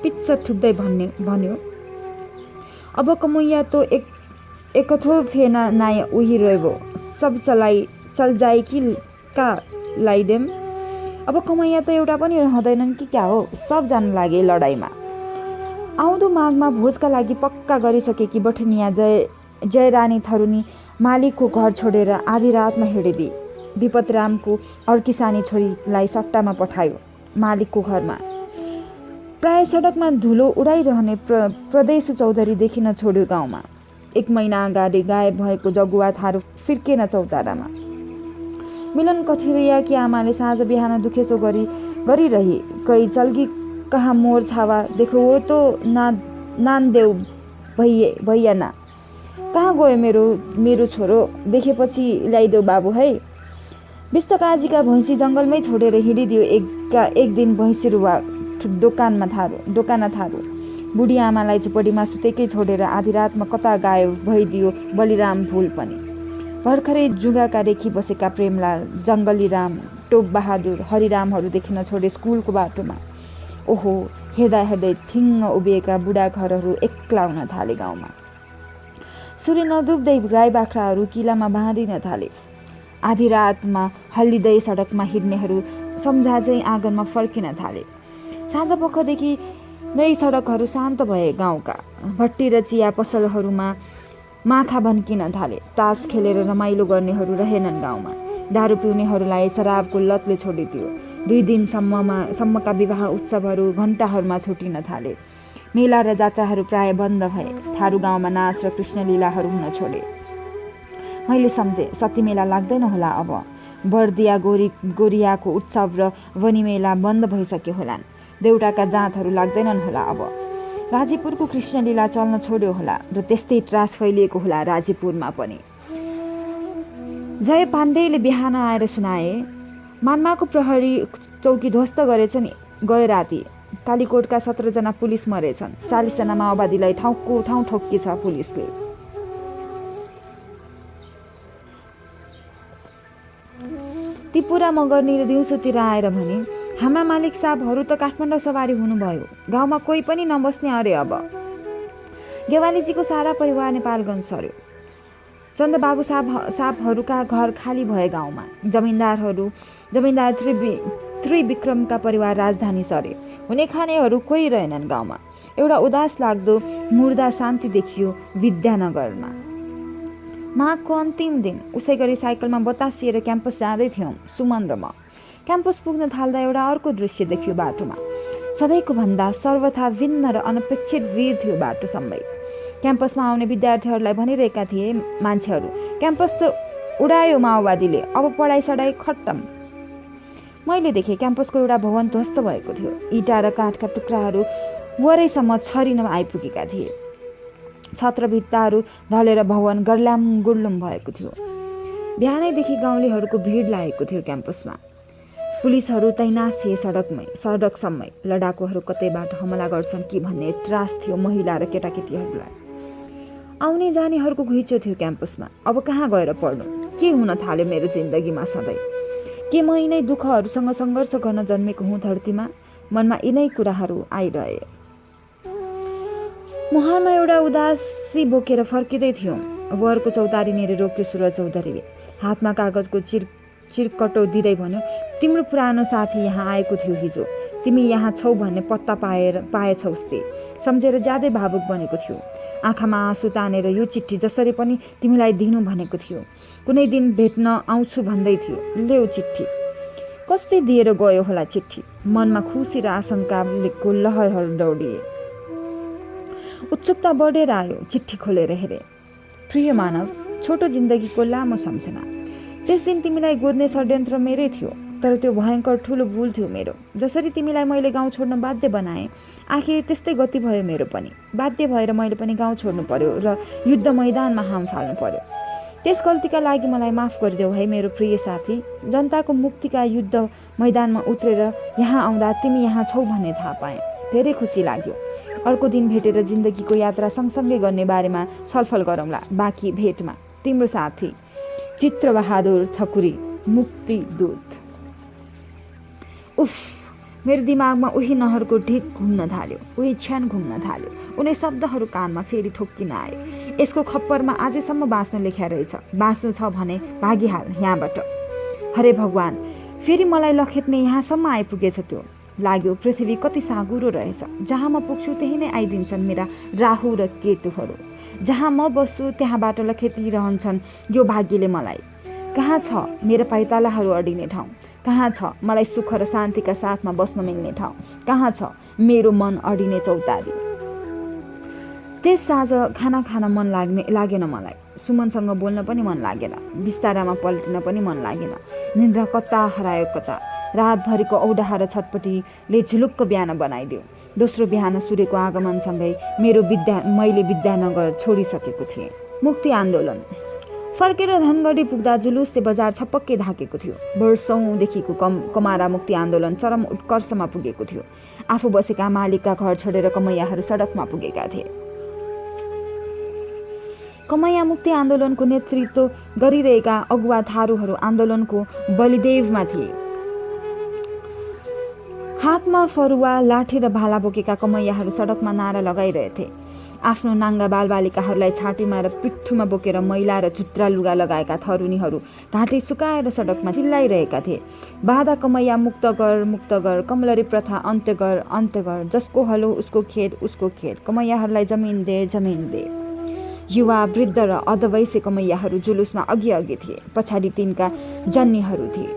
पिच्च ठुक्दै भन्यो, अब कमैया तो एकथो फेन नाय उही रोबो सब चल जाए कि का लाइडेम। अब कमैया त एउटा पनि रहँदैनन् कि क्या हो, सब जान लागे लडाइँमा। आउँदो माघमा भोजका लागि पक्का गरिसकेकी बठनिया जयरानी थरुनी मालिकको घर छोडेर आधी रातमा हिँडिदिए। विपतरामको अर्की सानी छोरीलाई सट्टामा पठायो मालिकको घरमा। प्राय सडकमा धुलो उडाइरहने प्रदेश चौधरी देखिन छोड्यो गाउँमा। 1 महिना अगाडि गायब भएको जगुवा थारू फिर्केन चौतारामा। मिलन कथिरियाकी आमाले साँझ बिहान दुखेसो गरिरही, कै चल्गी कहाँ मोर छावा देखो वो तो नान देऊ भैया ना, कहाँ गयो मेरो छोरो, देखेपछि ल्याइदेऊ बाबु है। बिस्तकाजीका भैँसी जङ्गलमै छोडेर हिँडिदियो एक दिन भैँसी रुवा दोकान थारू। बुढी आमालाई झुपडीमा सुतेकै छोडेर आधी रातमा कता गायब भइदियो बलिराम भुल पनि। भर्खरै जुगाका रेखी बसेका प्रेमलाल, जङ्गली राम, टोप बहादुर, हरिरामहरू देखिन छोडे स्कुलको बाटोमा। ओहो, हेर्दै ठिङ्ग उभिएका बुढा घरहरू एक्ला हुन थाले गाउँमा। सूर्य नडुब्दै गाई बाख्राहरू किलामा बाँधिन थाले। आधी रातमा हल्लिँदै सडकमा हिँड्नेहरू सम्झाझै आँगनमा फर्किन थाले। साँझपखदेखि नै सडकहरू शान्त भए। गाउँका भट्टी र चिया पसलहरूमा माखा भन्किन थाले। तास खेलेर रमाइलो गर्नेहरू रहेनन् गाउँमा। दारू पिउनेहरूलाई शराबको लतले छोडिदियो। 2 दिनसम्मका विवाह उत्सवहरू घण्टाहरूमा छुटिन थाले। मेला र जात्राहरू प्राय बन्द भए। थारू गाउँमा नाच र कृष्णलीलाहरू हुन छोडे। मैले सम्झे, सती मेला लाग्दैन होला अब। बर्दिया गोरियाको उत्सव र वनी मेला बन्द भइसक्यो होलान्। देउटाका जातहरू लाग्दैनन् होला अब। राजीपुरको कृष्णलीला चल्न छोड्यो होला र त्यस्तै त्रास फैलिएको होला राजीपुरमा पनि। जय पाण्डेले बिहान आएर सुनाए, मान्माको प्रहरी चौकी ध्वस्त गरेछ नि, गए राति। कालीकोटका 17 जना पुलिस मरेछन्। 40 जना माओवादीलाई ठाउँको ठाउँ ठोक्केछ पुलिसले। तिपुरा मगर्नीले दिउँसोतिर आएर भने, हाम्रा मालिक साहबहरू त काठमाडौँ सवारी हुनुभयो, गाउँमा कोही पनि नबस्ने अरे अब। गेवालीजीको सारा परिवार नेपालगञ्ज सर्यो। चन्द्रबाबु साहबहरूका घर खाली भए गाउँमा। जमिनदार त्रिविक्रमका परिवार राजधानी सरे। हुने खानेहरू कोही रहेनन् गाउँमा। एउटा उदास लाग्दो मुर्दा शान्ति देखियो विद्यानगरमा। माघको अन्तिम दिन उसै गरी साइकलमा बतासिएर क्याम्पस जाँदै थियौँ सुमन र म। क्याम्पस पुग्न थाल्दा एउटा अर्को दृश्य देखियो बाटोमा। सधैँको भन्दा सर्वथा भिन्न र अनपेक्षित भिड थियो बाटोसम्मै। क्याम्पसमा आउने विद्यार्थीहरूलाई भनिरहेका थिए मान्छेहरू, क्याम्पस त उडायो माओवादीले, अब पढाइ सढाइ खत्तम। मैले देखेँ क्याम्पसको एउटा भवन ध्वस्त भएको थियो। इँटा र काठका टुक्राहरू वरैसम्म छरिन आइपुगेका थिए। छत र भित्ताहरू ढलेर भवन गर्लाम गुर्लुम भएको थियो। बिहानैदेखि गाउँलेहरूको भिड लागेको थियो क्याम्पसमा। पुलिसहरू तैनाथ थिए सडकसम्मै। लडाकुहरू कतैबाट हमला गर्छन् कि भन्ने त्रास थियो महिला र केटाकेटीहरूलाई। आउने जानेहरूको घुइँचो थियो क्याम्पसमा। अब कहाँ गएर पढ्नु? के हुन थाल्यो मेरो जिन्दगीमा सधैँ? के म यिनै दुःखहरूसँग सङ्घर्ष गर्न जन्मेको हुँ धरतीमा? मनमा यिनै कुराहरू आइरहे। मुहारमा एउटा उदासी बोकेर फर्किँदै थियौँ। वरको चौतारीनेर रोक्यो सुरज चौधरीले। हातमा कागजको चिरकटो दिँदै भन्यो, तिम्रो पुरानो साथी यहाँ आएको थियो हिजो। तिमी यहाँ छौ भन्ने पत्ता पाएछौ उसले। सम्झेर ज्यादै भावुक बनेको थियो। आँखामा आँसु तानेर यो चिठी जसरी पनि तिमीलाई दिनु भनेको थियो। कुनै दिन भेट्न आउँछु भन्दै थियो। ल्याऊ चिठी। कस्तै दिएर गयो होला चिठी। मनमा खुसी र आशंकाको लहरहरू दौडिए। उत्सुकता बढेर आयो। चिठी खोलेर हेरे। प्रिय मानव, छोटो जिन्दगीको लामो सम्झना। त्यस दिन तिमीलाई गोद्ने षड्यन्त्र मेरै थियो, तर त्यो भयङ्कर ठुलो भुल थियो मेरो। जसरी तिमीलाई मैले गाउँ छोड्न बाध्य बनाएँ, आखिर त्यस्तै गति भयो मेरो पनि। बाध्य भएर मैले पनि गाउँ छोड्नु पर्यो र युद्ध मैदानमा हाम फाल्नु पर्यो। त्यस गल्तीका लागि मलाई माफ गरिदेऊ है मेरो प्रिय साथी। जनताको मुक्तिका युद्ध मैदानमा उत्रेर यहाँ आउँदा तिमी यहाँ छौ भन्ने थाहा पाएँ। धेरै खुसी लाग्यो। अर्को दिन भेटेर जिन्दगीको यात्रा सँगसँगै गर्ने बारेमा छलफल गरौँला। बाँकी भेटमा तिम्रो साथी चित्रबहादुर ठकुरी, मुक्तिदूत। उफ, मेरो दिमागमा उही नहरको ढिक घुम्न थाल्यो, उही क्षण घुम्न थाल्यो। उनी शब्दहरू कानमा फेरि ठोक्किन आए। यसको खप्परमा आजैसम्म बाँच्नु लेख्या रहेछ। बाँच्नु छ भने भागिहाल यहाँबाट। हरे भगवान्, फेरि मलाई लखेट्ने यहाँसम्म आइपुगेछ। त्यो लाग्यो पृथ्वी कति साँघुरो रहेछ। जहाँ म पुग्छु त्यही नै आइदिन्छन् मेरा राहु र केतुहरू। जहाँ म बस्छु त्यहाँबाट लखेटिरहन्छन् यो भाग्यले मलाई। कहाँ छ मेरो पाइतालाहरू अडिने ठाउँ? कहाँ छ मलाई सुख र शान्तिका साथमा बस्न मिल्ने ठाउँ? कहाँ छ मेरो मन अडिने चौतारी? त्यस साँझ खाना खान मन लागेन मलाई। सुमनसँग बोल्न पनि मन लागेन। बिस्तारामा पल्टिन पनि मन लागेन। निन्द्रा कता हरायो कता। रातभरिको औडाहा र छटपटीले झुलुक्क बिहान बनाइदियो। दोस्रो बिहान सूर्यको आगमनसँगै मैले विद्यानगर छोडिसकेको थिएँ। मुक्ति आन्दोलन। फर्केर धनगढी पुग्दा जुलुसले बजार छपक्कै ढाकेको थियो। वर्षौँदेखिको कमारा मुक्ति आन्दोलन चरम उत्कर्षमा पुगेको थियो। आफू बसेका मालिकका घर छोडेर कमैयाहरू सडकमा पुगेका थिए। कमैया मुक्ति आन्दोलनको नेतृत्व गरिरहेका अगुवा थारूहरू आन्दोलनको बलिदेवमा थिए। हातमा फरुवा, लाठी र भाला बोकेका कमैयाहरू सडकमा नारा लगाइरहेथे। आफ्नो नाङ्गा बालबालिकाहरूलाई छातीमा र पिठ्ठुमा बोकेर मैला र चुत्रा लुगा लगाएका थरुनीहरू घाँटी सुकाएर सडकमा चिल्लाइरहेका थिए। बाधा कमैया मुक्त गर, कमलरी प्रथा अन्त्य गर, जसको हलो उसको खेत, कमैयाहरूलाई जमिन दे। युवा, वृद्ध र अधवैसे कमैयाहरू जुलुसमा अघि थिए। पछाडि तिनका जन्नीहरू थिए।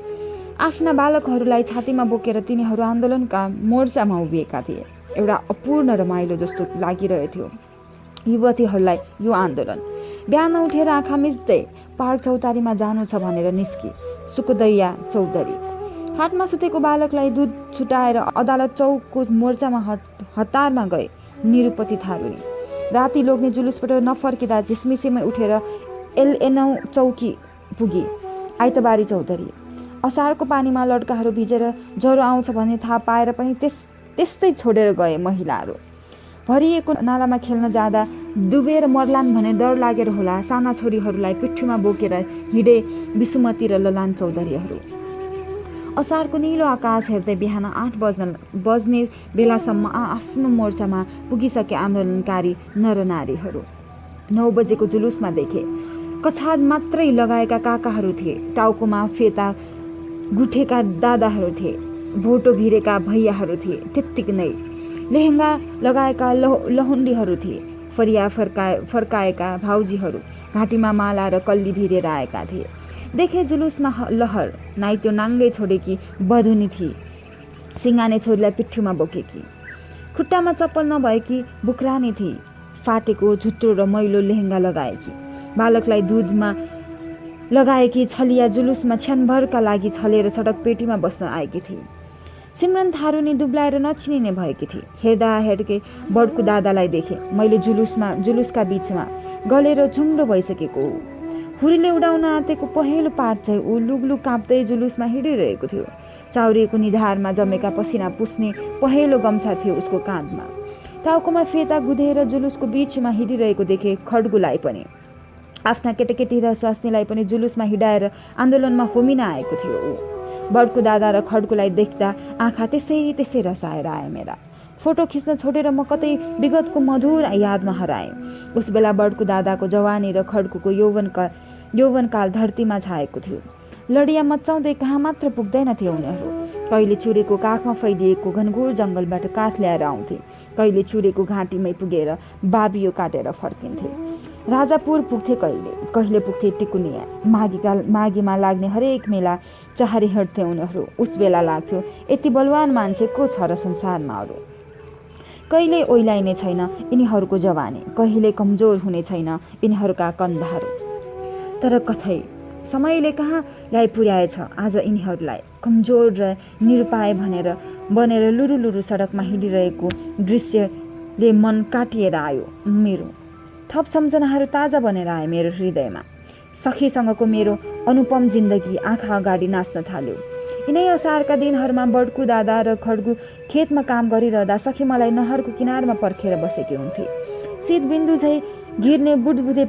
आफ्ना बालकहरूलाई छातीमा बोकेर तिनीहरू आन्दोलनका मोर्चामा उभिएका थिए। एउटा अपूर्ण रमाइलो जस्तो लागिरहेथ्यो युवतीहरूलाई यो आन्दोलन। बिहान उठेर आँखा मिच्दै पार्क चौतारीमा जानु छ भनेर निस्की सुकुदैया चौधरी। हातमा सुतेको बालकलाई दुध छुटाएर अदालत चौकको मोर्चामा हतारमा गए निरुपति थारुनी। राति लोग्ने जुलुसबाट नफर्किँदा झिसमिसेमै उठेर एलएनौ चौकी पुगी आइतबारी चौधरी। असारको पानीमा लड्काहरू भिजेर ज्वरो आउँछ भन्ने थाहा पाएर पनि त्यस्तै छोडेर गए महिलाहरू। भरिएको नालामा खेल्न जाँदा डुबेर मर्लान् भने डर लागेर होला साना छोरीहरूलाई पिठ्ठुमा बोकेर हिँडे विसुमती र ललान चौधरीहरू। असारको निलो आकाश हेर्दै बिहान 8 बज्ने बेलासम्म आफ्नो मोर्चामा पुगिसके आन्दोलनकारी नरनारीहरू। 9 बजेको जुलुसमा देखे कछाड मात्रै लगाएका काकाहरू थिए। टाउकोमा फेता गुठेका दादाहरू थिए। भोटो भिरेका भैयाहरू थिए। त्यत्तिकै नै लेहेङ्गा लगाएका लहुन्डीहरू थिए। फरिया फर्काएका भाउजीहरू घाँटीमा माला र कल्ली भिरेर आएका थिए। देखे जुलुसमा लहर। नाइतो नाङ्गै छोडेकी बधुनी थिए। सिङ्गाने छोरीलाई पिठ्ठुमा बोकेकी। खुट्टामा चप्पल नभएकी बुक्रानी थिए। फाटेको झुत्रो र मैलो लेहेङ्गा लगाएकी। बालकलाई दुधमा लगाएकी छलिया जुलुसमा क्षणभरका लागि छलेर सडक पेटीमा बस्न आएकी थिए। सिमरन थारुनी दुब्लाएर नचिनिने भएकी थिए। हेर्दा हेर्के बड्कु दादालाई देखे मैले जुलुसका बीचमा गलेर झुम्रो भइसकेको हो। हुरीले उडाउन आँटेको पहेँलो पात चाहिँ ऊ लुगलुग काँप्दै जुलुसमा हिँडिरहेको थियो। चाउरिएको निधारमा जमेका पसिना पुस्ने पहेँलो गम्छा थियो उसको काँधमा। टाउकोमा फेता गुधेर जुलुसको बीचमा हिँडिरहेको देखे खड्गुलाई पनि। आफ्ना केटाकेटी र स्वास्नीलाई पनि जुलुसमा हिँडाएर आन्दोलनमा होमिन आएको थियो ऊ। बड्कु दादा र खड्गुलाई देख्दा आँखा त्यसै रसाएर आए मेरा। फोटो खिच्न छोडेर म कतै विगतको मधुर यादमा हराएँ। उस बेला बड्कु दादाको जवानी र खड्गुको यौवनकाल धरतीमा छाएको थियो। लडिया मचाउँदै कहाँ मात्र पुग्दैनथे उनीहरू। कहिले चुरेको काखमा फैलिएको घनघोर जङ्गलबाट काठ ल्याएर आउँथे। कहिले चुरेको घाँटीमै पुगेर बाबियो काटेर फर्किन्थे। राजापुर पुग्थे कहिले पुग्थे टिकुनिया। माघीमा लाग्ने हरेक मेला चाहरी हिँड्थे उनीहरू। उस बेला लाग्थ्यो यति बलवान मान्छे को छ र संसारमा अरू। कहिले ओइलाइने छैन यिनीहरूको जवानी। कहिले कमजोर हुने छैन यिनीहरूका कन्धाहरू। तर कथै समयले कहाँ ल्याइ पुर्याएछ आज यिनीहरूलाई। कमजोर र निरुपाय बनेर लुरु सडकमा हिँडिरहेको दृश्यले मन काटिएर आयो मेरो। थप सम्झनाहरू ताजा बनेर आए मेरो हृदयमा। सखीसँगको मेरो अनुपम जिन्दगी आँखा अगाडि नाच्न थाल्यो। यिनै असारका दिनहरूमा बड्कु दादा र खड्गु खेतमा काम गरिरहँदा सखी मलाई नहरको किनारमा पर्खेर बसेकी हुन्थे। शीत बिन्दु झै गिर्ने बुडबुदे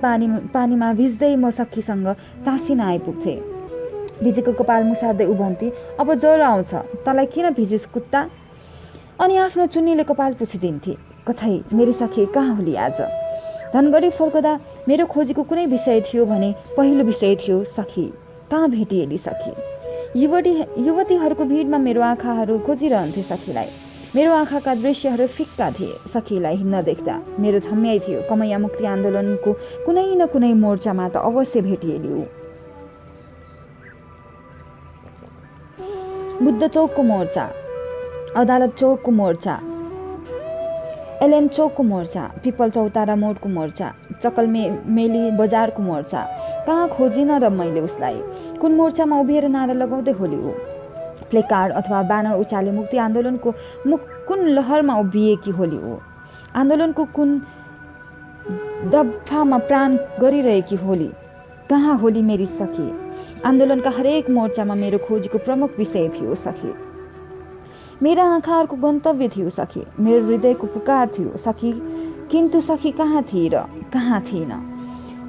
पानीमा भिज्दै म सखीसँग टाँसिन आइपुग्थे। भिजेको कपाल मुसार्दै उ भन्थे, अब ज्वरो आउँछ, तँलाई किन भिजिस कुत्ता? अनि आफ्नो चुन्नीले कपाल पुछिदिन्थे। कथै मेरी सखी कहाँ होली आज? धनगढी फर्कदा मेरो खोजीको कुनै विषय थियो भने पहिलो विषय थियो सखी। कहाँ भेटिएली सखी? युवतीहरूको भिडमा मेरो आँखाहरू खोजिरहन्थे सखीलाई। मेरो आँखाका दृश्यहरू फिक्का थिए। सखीलाई हिँड्न देख्दा मेरो थम्याइ थियो। कमैया मुक्ति आन्दोलनको कुनै न कुनै मोर्चामा त अवश्य भेटिएली ऊ। बुद्ध चौकको मोर्चा, अदालत चौकको मोर्चा, एलएन चौकको मोर्चा, पिपल चौतारा मोडको मोर्चा, चकलमेली बजारको मोर्चा, कहाँ खोजिन र मैले उसलाई? कुन मोर्चामा उभिएर नारा लगाउँदै होली ऊ? प्लेकार्ड अथवा ब्यानर उचाले मुक्ति आन्दोलनको कुन लहरमा उभिएकी होली ऊ? आन्दोलनको कुन दफामा प्राण गरिरहेकी होली? कहाँ होली मेरी सखी? आन्दोलनका हरेक मोर्चामा मेरो खोजीको प्रमुख विषय थियो सखी। मेरा आँखाहरूको गन्तव्य थियो सखी। मेरो हृदयको पुकार थियो सखी। किन्तु सखी कहाँ थिए र कहाँ थिएन?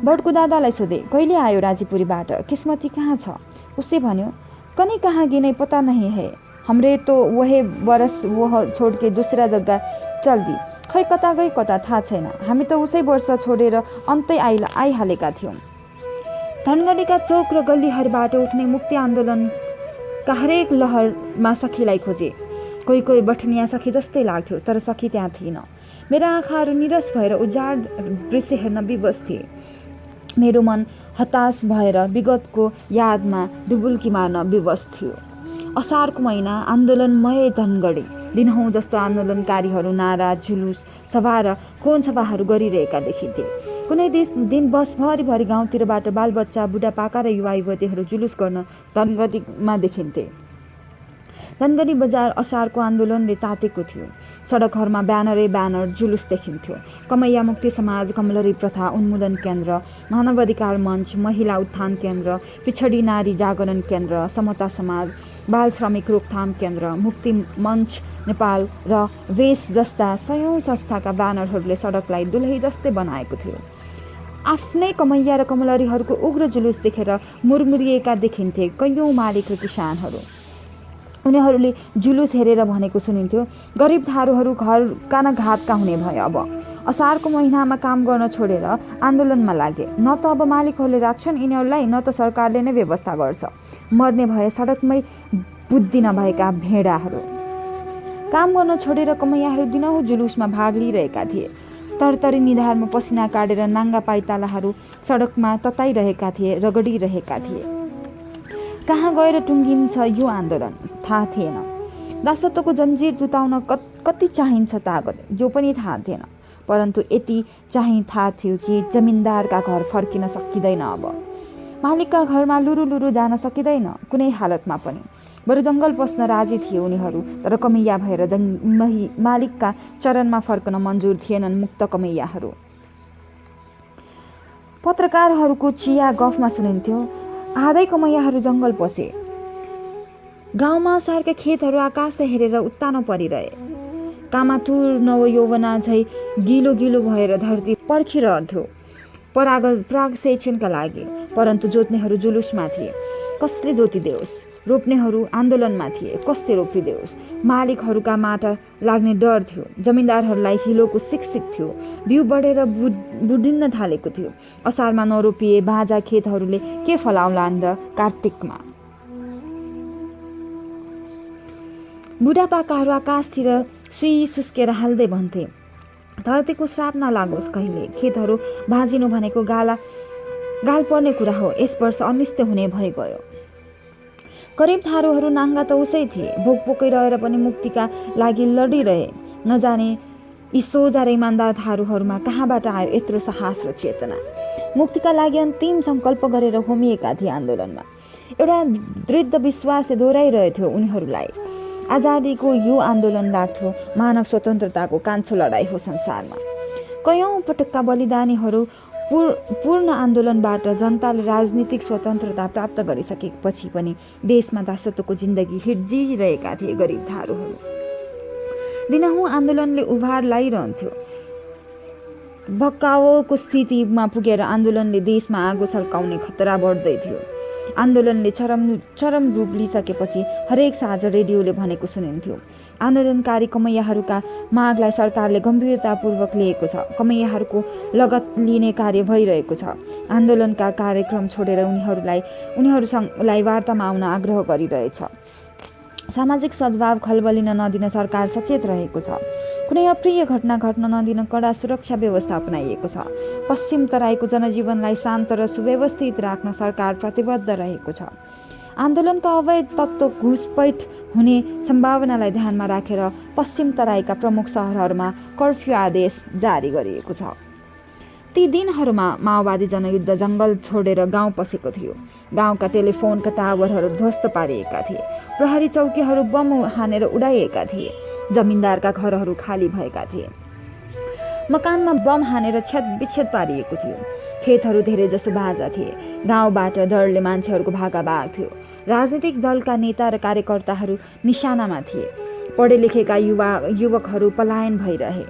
बड्कु दादालाई सोधे, कहिले आयो राजीपुरीबाट? किस्मती कहाँ छ? उसले भन्यो, कनी कहाँ गिने पता नहीं है, हमरे तो वह बरस वह छोड़ के दूसरा जग्गा चल दी। खै कता गई कता थाहा छैन। हामी त उसै वर्ष छोडेर अन्तै आइहालेका थियौँ। धनगढीका चौक र गल्लीहरूबाट उठ्ने मुक्ति आन्दोलनका हरेक लहरमा सखीलाई खोजे। कोही कोही बठनिया सखी जस्तै लाग्थ्यो, तर सखी त्यहाँ थिएन। मेरा आँखाहरू निरस भएर उजाड दृश्य हेर्न विवश थिए। मेरो मन हताश भएर विगतको यादमा डुबुल्की मार्न विवश थियो। असारको महिना आन्दोलनमय धनगढी। दिनहुँ जस्तो आन्दोलनकारीहरू नारा, जुलुस, सभा र कोन सभाहरू गरिरहेका देखिन्थे। कुनै दिन बसभरि गाउँतिरबाट बालबच्चा, बुढापाका र युवा युवतीहरू जुलुस गर्न धनगढीमा देखिन्थे। धनगढी बजार असारको आन्दोलनले तातेको थियो। सडकहरूमा ब्यानर जुलुस देखिन्थ्यो। कमैया मुक्ति समाज, कमलरी प्रथा उन्मूलन केन्द्र, मानव अधिकार मञ्च, महिला उत्थान केन्द्र, पिछडी नारी जागरण केन्द्र, समता समाज, बाल श्रमिक रोकथाम केन्द्र, मुक्ति मञ्च नेपाल र वेश जस्ता सयौं संस्थाका ब्यानरहरूले सडकलाई दुलही जस्तै बनाएको थियो। आफ्नै कमैया र कमलरीहरूको उग्र जुलुस देखेर मुरमुरिएका देखिन्थे कैयौं मालिक र किसानहरू। उनीहरूले जुलुस हेरेर भनेको सुनिन्थ्यो, गरिब थारूहरू घर कानाघातका हुने भए। अब असारको महिनामा काम गर्न छोडेर आन्दोलनमा लागे। न त अब मालिकहरूले राख्छन् यिनीहरूलाई, न त सरकारले नै व्यवस्था गर्छ। मर्ने भए सडकमै बुद्धि नभएका भेडाहरू। काम गर्न छोडेर कमैयाहरू दिनहुँ जुलुसमा भाग लिइरहेका थिए। तरतरी निधारमा पसिना काटेर नाङ्गा पाइतालाहरू सडकमा तताइरहेका थिए, रगडिरहेका थिए। कहाँ गएर टुङ्गिन्छ यो आन्दोलन थाहा थिएन। दासत्वको जन्जिर तुताउन कति चाहिन्छ तागत, यो पनि थाहा थिएन। परन्तु यति चाहिँ थाहा थियो कि जमिनदारका घर फर्किन सकिँदैन। अब मालिकका घरमा लुरु जान सकिँदैन कुनै हालतमा पनि। बरु जङ्गल पस्न राजी थिए उनीहरू, तर कमैया भएर मालिकका चरणमा फर्कन मन्जुर थिएनन् मुक्त कमैयाहरू। पत्रकारहरूको चिया गफमा सुनिन्थ्यो, आधै कमैयाहरू जङ्गल पसे। गाउँमा असारका खेतहरू आकाश हेरेर उत्तानो परिरहे। कामातुर नवयौवना झै गिलो भएर धरती पर्खिरहन्थ्यो पराग सेचनका लागि। परन्तु जोत्नेहरू जुलुसमा थिए, कसले जोतिदेओस्। रोप्नेहरू आन्दोलनमा थिए, कसले रोपिदेओस्। मालिकहरूका माटा लाग्ने डर थियो। जमिनदारहरूलाई हिलोको सिकसिक थियो। बिउ बढेर बुढिन्न थालेको थियो। असारमा नरोपिए बाँझा खेतहरूले के फलाउलान् र कार्तिकमा। बुढापाकाहरू आकाशतिर सुस्केर हाल्दै भन्थे, धरतीको श्राप नलागोस् कहिले। खेतहरू भाँजिनु भनेको गाल पर्ने कुरा हो। यस वर्ष अनिष्ट हुने भइ गयो। गरिब थारूहरू नाङ्गा त उसै थिए। भोकभोकै रहेर पनि मुक्तिका लागि लडिरहे। नजाने यी सोझा र इमान्दार थारूहरूमा कहाँबाट आयो यत्रो साहस र चेतना। मुक्तिका लागि अन्तिम सङ्कल्प गरेर होमिएका थिए आन्दोलनमा। एउटा दृढ विश्वासले दोहोऱ्याइरहेथ्यो उनीहरूलाई। आजादीको यो आन्दोलन लाग्थ्यो मानव स्वतन्त्रताको कान्छो लडाई हो संसारमा। कयौं पटकका बलिदानीहरू पूर्ण आन्दोलनबाट जनताले राजनीतिक स्वतन्त्रता प्राप्त गरिसकेपछि पनि देशमा दासत्वको जिन्दगी हिड्जिरहेका थिए गरिब थारूहरू। दिनहुँ आन्दोलनले उभार लगाइरहन्थ्यो। भक्काओको स्थितिमा पुगेर आन्दोलनले देशमा आगो सल्काउने खतरा बढ्दै थियो। आन्दोलनले चरम रूप लिइसकेपछि हरेक साँझ रेडियोले भनेको सुनिन्थ्यो, आन्दोलनकारी कमैयाहरूका मागलाई सरकारले गम्भीरतापूर्वक लिएको छ, कमैयाहरूको लगत लिने कार्य भइरहेको छ। आन्दोलनका कार्यक्रम छोडेर उनीहरूलाई वार्तामा आउन आग्रह गरिरहेछ। सामाजिक सद्भाव खलबलिन नदिन सरकार सचेत रहेको छ। कुनै अप्रिय घटना घट्न नदिन कडा सुरक्षा व्यवस्था अपनाइएको छ। पश्चिम तराईको जनजीवनलाई शान्त र सुव्यवस्थित राख्न सरकार प्रतिबद्ध रहेको छ। आन्दोलनका अवैध तत्त्व घुसपैठ हुने सम्भावनालाई ध्यानमा राखेर पश्चिम तराईका प्रमुख शहरहरूमा कर्फ्यू आदेश जारी गरिएको छ। ती दिनहरूमा माओवादी जनयुद्ध जङ्गल छोडेर गाउँ पसेको थियो। गाउँका टेलिफोनका टावरहरू ध्वस्त पारिएका थिए। प्रहरी चौकीहरू बम हानेर उडाइएका थिए। जमिनदारका घरहरू खाली भएका थिए। मकानमा बम हानेर छेदविच्छेद पारिएको थियो। खेतहरू धेरै जसो बाजा थिए। गाउँबाट डरले मान्छेहरूको भागाभाग थियो। राजनीतिक दलका नेता र कार्यकर्ताहरू निशानामा थिए। पढे लेखेका युवकहरू पलायन भइरहे।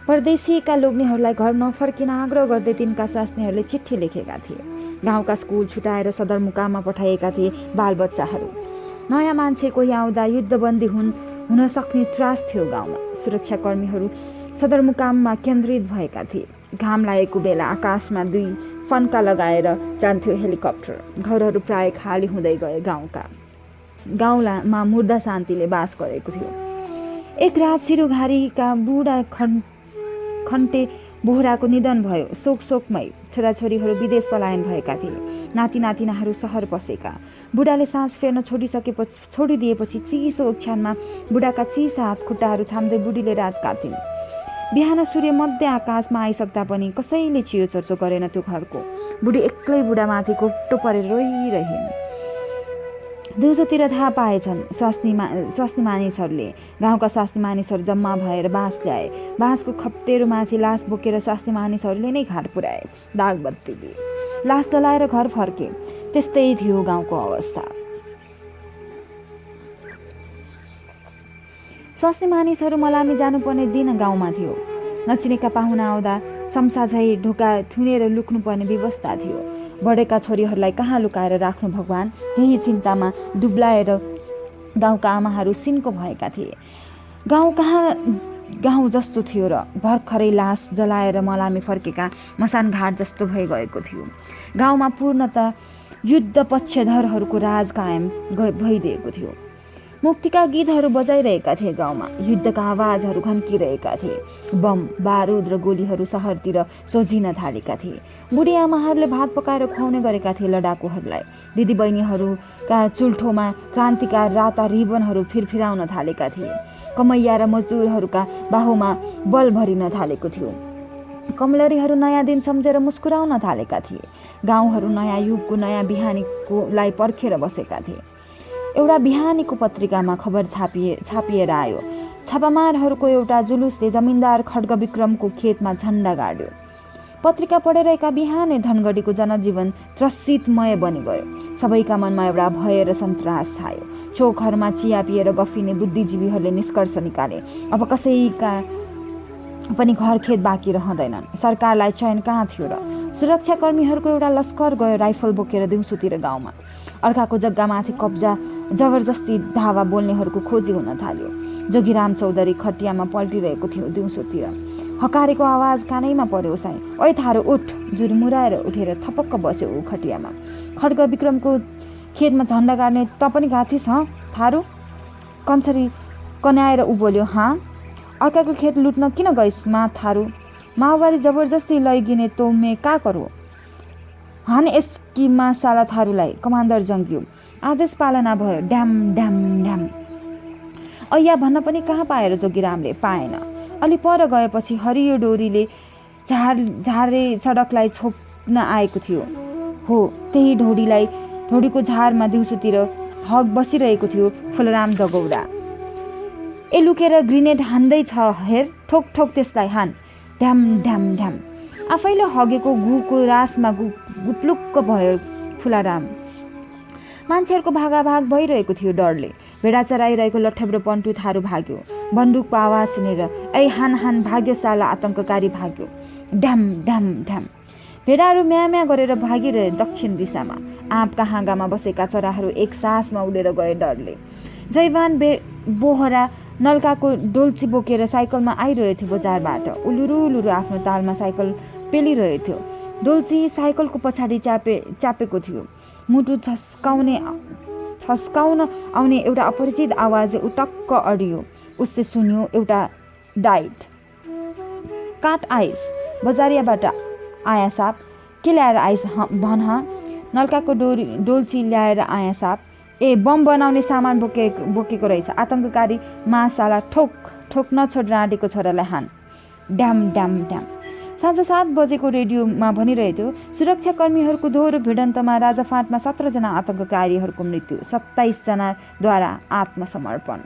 परदेशिएका लोग्नेहरूलाई घर नफर्किन आग्रह गर्दै तिनका स्वास्नीहरूले चिठी लेखेका थिए। गाउँका स्कुल छुटाएर सदरमुकाममा पठाइएका थिए बालबच्चाहरू। नयाँ मान्छे कोही आउँदा युद्धबन्दी हुन सक्ने त्रास थियो गाउँमा। सुरक्षाकर्मीहरू सदरमुकाममा केन्द्रित भएका थिए। घाम लागेको बेला आकाशमा 2 फन्का लगाएर जान्थ्यो हेलिकप्टर। घरहरू प्राय खाली हुँदै गए। गाउँमा मुर्दा शान्तिले बास गरेको थियो। एक रात सिरुघारीका बुढा खन्टे बोहराको निधन भयो। शोकमय। छोराछोरीहरू विदेश पलायन भएका थिए। नाति नातिनाहरू सहर पसेका। बुढाले सास फेर्न छोडिदिएपछि चिसो ओछ्यानमा बुढाका चिसा हात खुट्टाहरू छाम्दै बुढीले रात काटिन्। बिहान सूर्य मध्य आकाशमा आइसक्दा पनि कसैले चियो चर्चो गरेन त्यो घरको। बुढी एक्लै बुढामाथि घोप्टो परेर रोइरहिन्। दिउँसोतिर थाहा पाएछन् स्वास्नी मानिसहरूले। गाउँका स्वास्नी मानिसहरू जम्मा भएर बाँस ल्याए। बाँसको खप्टेरोमाथि लास बोकेर स्वास्नी मानिसहरूले नै घाट पुर्याए। दागबत्ती दिए। लास जलाएर घर फर्के। त्यस्तै थियो गाउँको अवस्था। स्वास्नी मानिसहरू मलामी जानुपर्ने दिन गाउँमा थियो। नचिनेका पाहुना आउँदा सम्साझै ढोका थुनेर लुक्नुपर्ने व्यवस्था थियो। बढेका छोरीहरूलाई कहाँ लुकाएर राख्नु भगवान, यही चिन्तामा दुब्लाएर गाउँका आमाहरू सिन्को भएका थिए। गाउँ कहाँ गाउँ जस्तो थियो र भर्खरै लास जलाएर मलामी फर्केका मसान घाट जस्तो भइगएको थियो। गाउँमा पूर्णतः युद्ध पक्षधरहरूको राज कायम भइरहेको थियो। मुक्तिका गीतहरू बजाइरहेका थिए। गाउँमा युद्धका आवाजहरू घन्किरहेका थिए। बम बारुद र गोलीहरू सहरतिर सोझिन थालेका थिए। बुढी आमाहरूले भात पकाएर खुवाउने गरेका थिए लडाकुहरूलाई। दिदीबहिनीहरूका चुल्ठोमा क्रान्तिका राता रिबनहरू फिरफिराउन थालेका थिए। कमैया र मजदुरहरूका बाहुमा बल भरिन थालेको थियो। कमलरीहरू नयाँ दिन सम्झेर मुस्कुराउन थालेका थिए। गाउँहरू नयाँ युगको नयाँ बिहानीकोलाई पर्खेर बसेका थिए। एउटा बिहानीको पत्रिकामा खबर छापिएर आयो। छापामारहरूको एउटा जुलुसले जमिनदार खड्ग विक्रमको खेतमा झन्डा गाड्यो। पत्रिका पढेर एका बिहानै धनगढीको जनजीवन त्रसितमय बनिगयो। सबैका मनमा एउटा भय र सन्तास छायो। चोकहरूमा चिया पिएर गफिने बुद्धिजीवीहरूले निष्कर्ष निकाले, अब कसैका पनि घर खेत बाँकी रहँदैनन्। सरकारलाई चयन कहाँ थियो र? सुरक्षाकर्मीहरूको एउटा लस्कर गयो राइफल बोकेर दिउँसोतिर गाउँमा। अर्काको जग्गामाथि कब्जा जबरजस्ती धावा बोल्नेहरूको खोजी हुन थाल्यो। जोगीराम चौधरी खटियामा पल्टिरहेको थियो। दिउँसोतिर हकारेको आवाज कानैमा पर्यो। उसाई, ओइ थारो उठ। जुरमुराएर उठेर थपक्क बस्यो ऊ खटियामा। खड्ग विक्रमको खेतमा झन्डा गाड्ने त पनि गाथिस् हँ थारू? कन्सरी कन्याएर ऊ बोल्यो। हाँ, अर्काको खेत लुट्न किन गइस् मा थारू? माओवादी जबरजस्ती लैगिने तो मे का करो? हान यसकी मा साला थारूलाई। कमान्डर जङ्गियो। आदेश पालना भयो। Dam damn dam. ऐया भन्न पनि कहाँ पाएर जोगीरामले पाएन। अलि पर गएपछि हरियो डोरीले झारे सडकलाई छोप्न आएको थियो। हो, त्यही ढोडीको झारमा दिउँसोतिर हग बसिरहेको थियो फुलराम डगौरा। लुकेर ग्रेनेड हान्दै छ हेर, ठोक ठोक त्यसलाई हान। ढ्याम ढ्याम ढ्याम। आफैले हगेको गुको रासमा गुप्लुक्क भयो फुलाराम। मान्छेहरूको भागाभाग भइरहेको थियो डरले। भेडा चराइरहेको लठ्याब्रो पन्टु थारू भाग्यो। बन्दुकको आवाज सुनेर ऐ हान हान भाग्यो साला आतङ्ककारी भाग्यो। ढ्याम ढ्याम ढ्याम भेडाहरू म्याम्या गरेर भागिरहे दक्षिण दिशामा। आँपका हाँगामा बसेका चराहरू एक सासमा उडेर गए डरले। जैवान बोहरा नल्काको डोल्ची बोकेर साइकलमा आइरहेथ्यो बजारबाट। उलुरु उलुरु आफ्नो तालमा साइकल पेलिरहेथ्यो। डोल्ची साइकलको पछाडि चापेको थियो। मुटु छस्काउन आउने एउटा अपरिचित आवाजले उटक्क अडियो। उसले सुन्यो एउटा डाइट काट आइस। बजारियाबाट आया साप। के ल्याएर आइस भन। नल्काको डोल्ची ल्याएर आया साप। ए बम बनाउने सामान बोकेको रहेछ। आतङ्ककारी मासाला ठोक ठोक नछोड राँडेको छोरालाई हान। Damn damn damn. साँझ 7 बजेको रेडियोमा भनिरहेथ्यो सुरक्षाकर्मीहरूको दोहोरो भिडन्तमा राजाफाँटमा 17 जना आतङ्ककारीहरूको मृत्यु, 27 जनाद्वारा आत्मसमर्पण।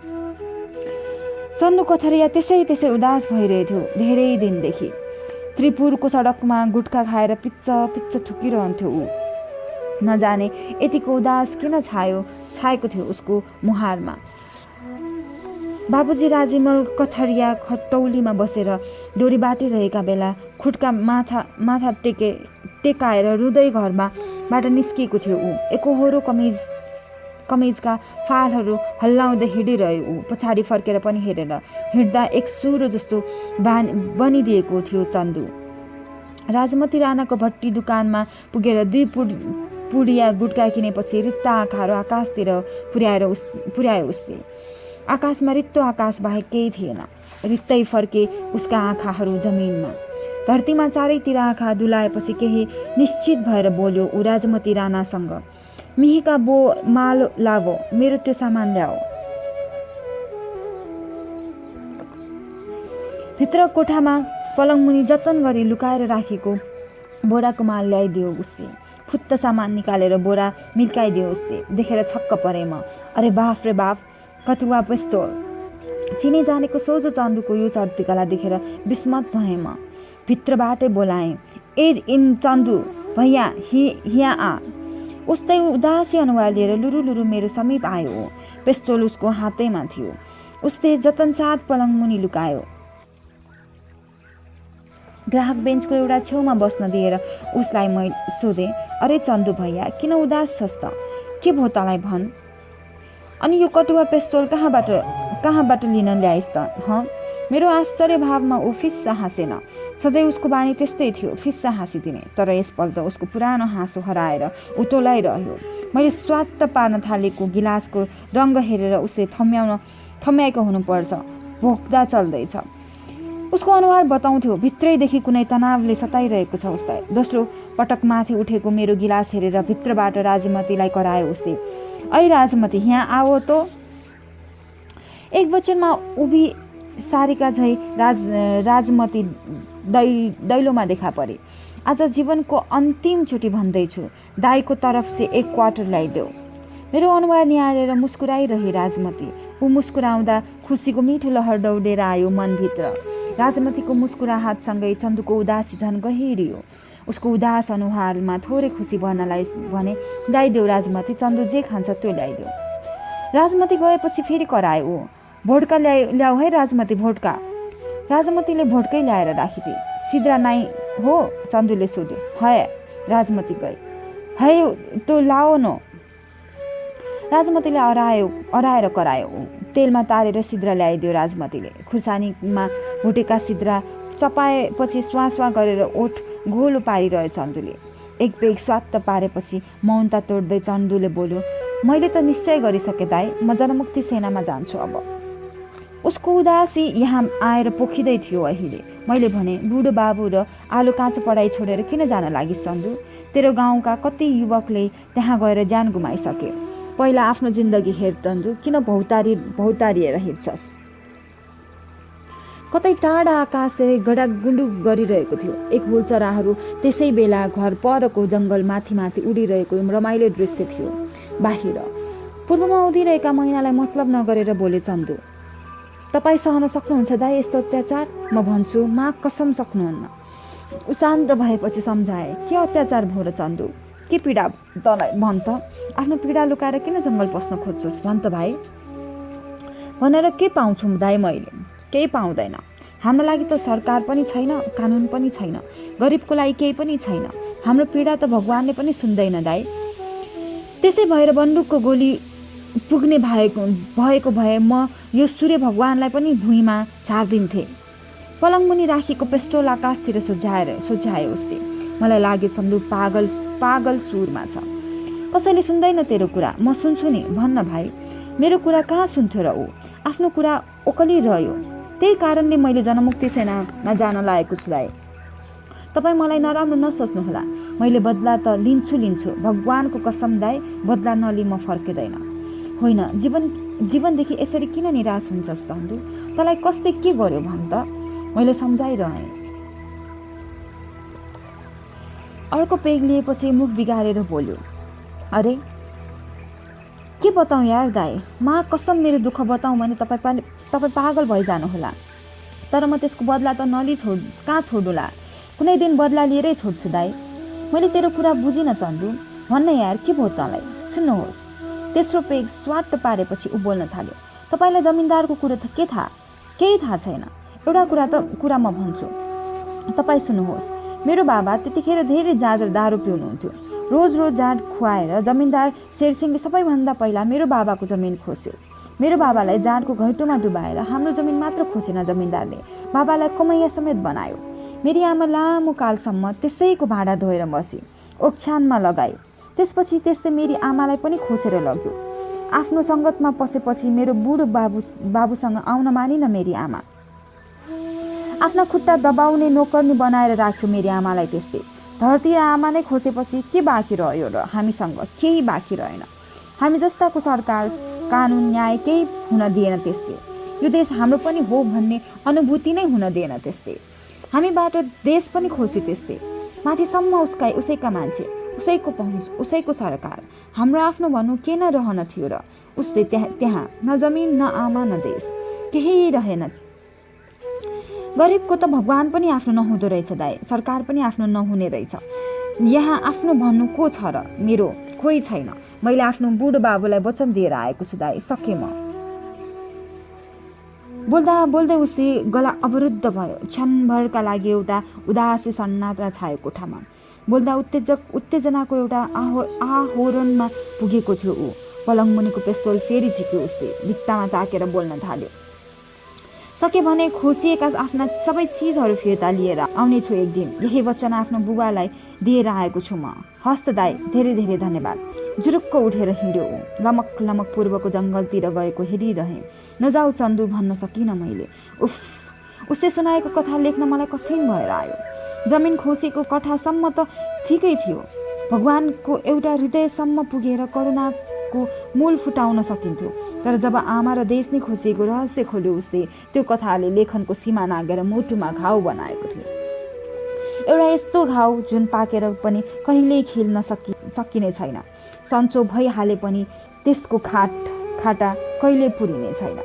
चन्दु कथरिया त्यसै उदास भइरहेथ्यो धेरै दिनदेखि। त्रिपुरको सडकमा गुट्खा खाएर पिच्च पिच्च ठुकिरहन्थ्यो ऊ। नजाने यतिको उदास किन छाएको थियो उसको मुहारमा। बाबुजी राजिमल कथरिया खटौलीमा बसेर डोरी बाटिरहेका बेला खुट्का माथा टेकाएर रुँदै घरबाट निस्किएको थियो ऊ। एकहोरो कमिजका फालहरू हल्लाउँदै हिँडिरह्यो ऊ। पछाडि फर्केर पनि हेरेर हिँड्दा एक सुरो जस्तो बनिदिएको थियो चन्दु। राजमती राणाको भट्टी दुकानमा पुगेर 2 पुडिया गुट्का किनेपछि रित्ता आँखाहरू आकाशतिर पुर्यायो उसले। आकाशमा रित्तो आकाश बाहेक केही थिएन। रित्तै फर्के उसका आँखाहरू जमिनमा। धरतीमा चारैतिर आँखा दुलाएपछि केही निश्चित भएर बोल्यो ऊ राजमती राणासँग। मिहीका बो माल लावो, मेरो त्यो सामान ल्याओ। भित्र कोठामा पलङमुनि जतन गरी लुकाएर राखेको बोराको माल ल्याइदियो उसले। फुत्त सामान निकालेर बोरा मिल्काइदियो उसले। देखेर छक्क परे म। अरे बाफ रे बाफ, कटुवा पिस्तोल। चिने जानेको सोझो चन्दुको यो चर्तीकला देखेर विस्मत भएँ म। भित्रबाटै बोलाएँ, ए इन चन्दु भैया हिया आ। उस्तै उदासी अनुहार लिएर लुरु लुरु मेरो समीप आयो। पिस्तोल उसको हातैमा थियो। उसले जतनसाथ पलङमुनि लुकायो। ग्राहक बेन्चको एउटा छेउमा बस्न दिएर उसलाई मैले सोधेँ, अरे चन्दु भैया किन उदास छस् त? के भो तँलाई भन्? अनि यो कटुवा पिस्तोल कहाँबाट लिन ल्याइस् त? मेरो आश्चर्य भावमा ऊ फिस्सा हाँसेन। सधैँ उसको बानी त्यस्तै थियो, फिस्सा हाँसिदिने। तर यसपल्ट उसको पुरानो हाँसो हराएर ऊ टोलाइरह्यो। मैले स्वात्त पार्न थालेको गिलासको रङ्ग हेरेर उसले थम्याएको हुनुपर्छ, भोक्दा चल्दैछ। उसको अनुहार बताउँथ्यो भित्रैदेखि कुनै तनावले सताइरहेको छ उसलाई। दोस्रो पटक माथि उठेको मेरो गिलास हेरेर भित्रबाट राजमतीलाई करायो उसले, ऐ राजमती यहाँ आओ त। एक वचनमा उभि सारिका झै राजमती दैलोमा देखा परे। आज जीवनको अन्तिम चोटि भन्दैछु, दाईको तरफ से 1 क्वार्टर ल्याइदेऊ। मेरो अनुहार निहालेर मुस्कुराइरही राजमती। ऊ मुस्कुराउँदा खुसीको मिठो लहर दौडेर आयो मनभित्र। राजमतीको मुस्कुराहटसँगै चन्दुको उदासी झन् गहिरियो। उसको उदास अनुहारमा थोरै खुसी भर्नलाई भने, ल्याइदेऊ राजमती, चन्दु जे खान्छ त्यो ल्याइदेऊ। राजमती गएपछि फेरि करायो ऊ, भोड्का ल्याऊ है राजमती, भोड्का। राजमतीले भोड्कै ल्याएर राखिदिए। सिद्रा नाइ हो? चन्दुले सोध्यो। है, राजमती गई। है त्यो लाओ न। राजमतीले अराएर करायो ऊ। तेलमा तारेर सिद्रा ल्याइदियो राजमतीले। खुर्सानीमा भुटेका सिद्रा चपाएपछि स्वास्वा गरेर ओठ गोलो पारिरह्यो चन्दुले। एक पेग स्वात्त पारेपछि मौनता तोड्दै चन्दुले बोल्यो, मैले त निश्चय गरिसकेँ दाई, म जनमुक्ति सेनामा जान्छु अब। उसको उदासी यहाँ आएर पोखिँदै थियो अहिले। मैले भने, बुढो बाबु र आलु काँचो पढाइ छोडेर किन जान लागिस् चन्दु? तेरो गाउँका कति युवकले त्यहाँ गएर ज्यान गुमाइसके। पहिला आफ्नो जिन्दगी हेर चन्दु, किन भौतारिएर हिँड्छस्? कतै टाढा आकाशले गडागुडुग गरिरहेको थियो। एक हुल चराहरू त्यसै बेला घर परको जङ्गल माथि माथि उडिरहेको रमाइलो दृश्य थियो। बाहिर पूर्वमा उधिरहेका महिनालाई मतलब नगरेर बोले चन्दु, तपाईँ सहन सक्नुहुन्छ दाइ यस्तो अत्याचार? म भन्छु, मा कसम सक्नुहुन्न। ऊ शान्त भएपछि सम्झाए, के अत्याचार भयो र चन्दु, के पीडा तँलाई भन् त, आफ्नो पीडा लुकाएर किन जङ्गल पस्न खोज्छस् भन् त भाइ भनेर। के पाउँछु दाइ मैले, केही पाउँदैन। हाम्रो लागि त सरकार पनि छैन, कानुन पनि छैन, गरिबको लागि केही पनि छैन। हाम्रो पीडा त भगवानले पनि सुन्दैन दाइ। त्यसै भएर बन्दुकको गोली पुग्ने भएको भए म यो सूर्य भगवानलाई पनि भुइँमा झारिदिन्थे। पलङमुनि राखेको पेस्टोल आकाशतिर सुझाए उसले। मलाई लाग्यो चन्दु पागल सुरमा छ, कसैले सुन्दैन तेरो कुरा, म सुन्छु नि, भन्न भाइ। मेरो कुरा कहाँ सुन्थ्यो र ऊ, आफ्नो कुरा ओकलिरह्यो। त्यही कारणले मैले जनमुक्ति सेनामा जान लागेको छु दाइ। तपाईँ मलाई नराम्रो नसोच्नुहोला, मैले बदला त लिन्छु, भगवानको कसम दाइ, बदला नलि म फर्किँदैन। होइन, जीवनदेखि यसरी किन निराश हुन्छस् चन्दु, तँलाई कसले के गर्यो भन् त, मैले सम्झाइरहेँ। अर्को पेग लिएपछि मुख बिगारेर बोल्यो, अरे के बताउँ यार दाइ, मा कसम मेरो दुःख बताउँ भने तपाईँ पागल भइजानुहोला। तर म त्यसको बदला त कहाँ छोडुला, कुनै दिन बदला लिएरै छोड्छु दाइ। मैले तेरो कुरा बुझिनँ चन्दु, भन्न यार के भयो तँलाई। सुन्नुहोस्, तेस्रो पेग स्वाट पारेपछि ऊ बोल्न थाल्यो, तपाईँलाई जमिनदारको कुरा त के थाहा, केही थाहा छैन। एउटा कुरा म भन्छु, तपाईँ सुन्नुहोस्। मेरो बाबा त्यतिखेर धेरै जाँड र दारू पिउनुहुन्थ्यो। रोज जाँड खुवाएर जमिनदार शेरसिंहले सबैभन्दा पहिला मेरो बाबाको जमिन खोस्यो। मेरो बाबालाई जाँडको घैँटोमा डुबाएर हाम्रो जमिन मात्र खोसेन, जमिनदारले बाबालाई कमैया समेत बनायो। मेरी आमा लामो कालसम्म त्यसैको भाँडा धोएर बसी, ओछ्यानमा लगाए। त्यसपछि त्यस्तै मेरी आमालाई पनि खोसेर लग्यो। आफ्नो सङ्गतमा पसेपछि मेरो बुढो बाबुसँग आउन मानिन मेरी आमा। आफ्ना खुट्टा दबाउने नोकर्नी बनाएर राख्यो मेरी आमालाई। त्यस्तै धरती र आमा नै खोसेपछि के बाँकी रह्यो र हामीसँग? केही बाँकी रहेन। हामी जस्ताको सरकार, कानुन, न्याय केही हुन दिएन। त्यस्तै यो देश हाम्रो पनि हो भन्ने अनुभूति नै हुन दिएन। त्यस्तै हामीबाट देश पनि खोस्यो। त्यस्तै माथिसम्म उसैका मान्छे, उसैको पहुँच, उसैको सरकार। हाम्रो आफ्नो भन्नु के न रहन थियो र? उसले त्यहाँ न जमिन, न आमा, न देश, केही रहेन। गरिबको त भगवान पनि आफ्नो नहुँदो रहेछ दाइ, सरकार पनि आफ्नो नहुने रहेछ। यहाँ आफ्नो भन्नु को छ र? मेरो कोही छैन। मैले आफ्नो बुढो बाबुलाई वचन दिएर आएको छु दाइ, सके म। बोल्दै उसले गला अवरुद्ध भयो। क्षणभरका लागि एउटा उदासी सन्नाटा छायो कोठामा। बोल्दा उत्तेजनाको एउटा आहोरणमा पुगेको थियो ऊ। पलङमुनिको पेस्टोल फेरि झिक्यो उसले। भित्तामा ताकेर बोल्न थाल्यो, सके भने खोसिएका आफ्ना सबै चिजहरू फिर्ता लिएर आउने छु एक दिन। यही वचन आफ्नो बुबालाई दिएर आएको छु म। हस्त दाइ, धेरै धेरै धन्यवाद। जुरुक्क उठेर हिँड्यो ऊ। लमक पूर्वको जङ्गलतिर गएको हेरिरहेँ। नजाऊ चन्दु भन्न सकिनँ मैले। उसले सुनाएको कथा लेख्न मलाई कठिन भएर आयो। जमिन खोसेको कथासम्म त ठिकै थियो, भगवानको एउटा हृदयसम्म पुगेर करुणाको मूल फुटाउन सकिन्थ्यो। तर जब आमा र देश नै खोसिएको रहस्य खोल्यो उसले, त्यो कथाले लेखनको सीमा नागेर मुटुमा घाउ बनाएको थियो। एउटा यस्तो घाउ जुन पाकेर पनि कहिल्यै खिल्न सकिने छैन। सन्चो भइहाले पनि त्यसको खाटा कहिले पुरिने छैन।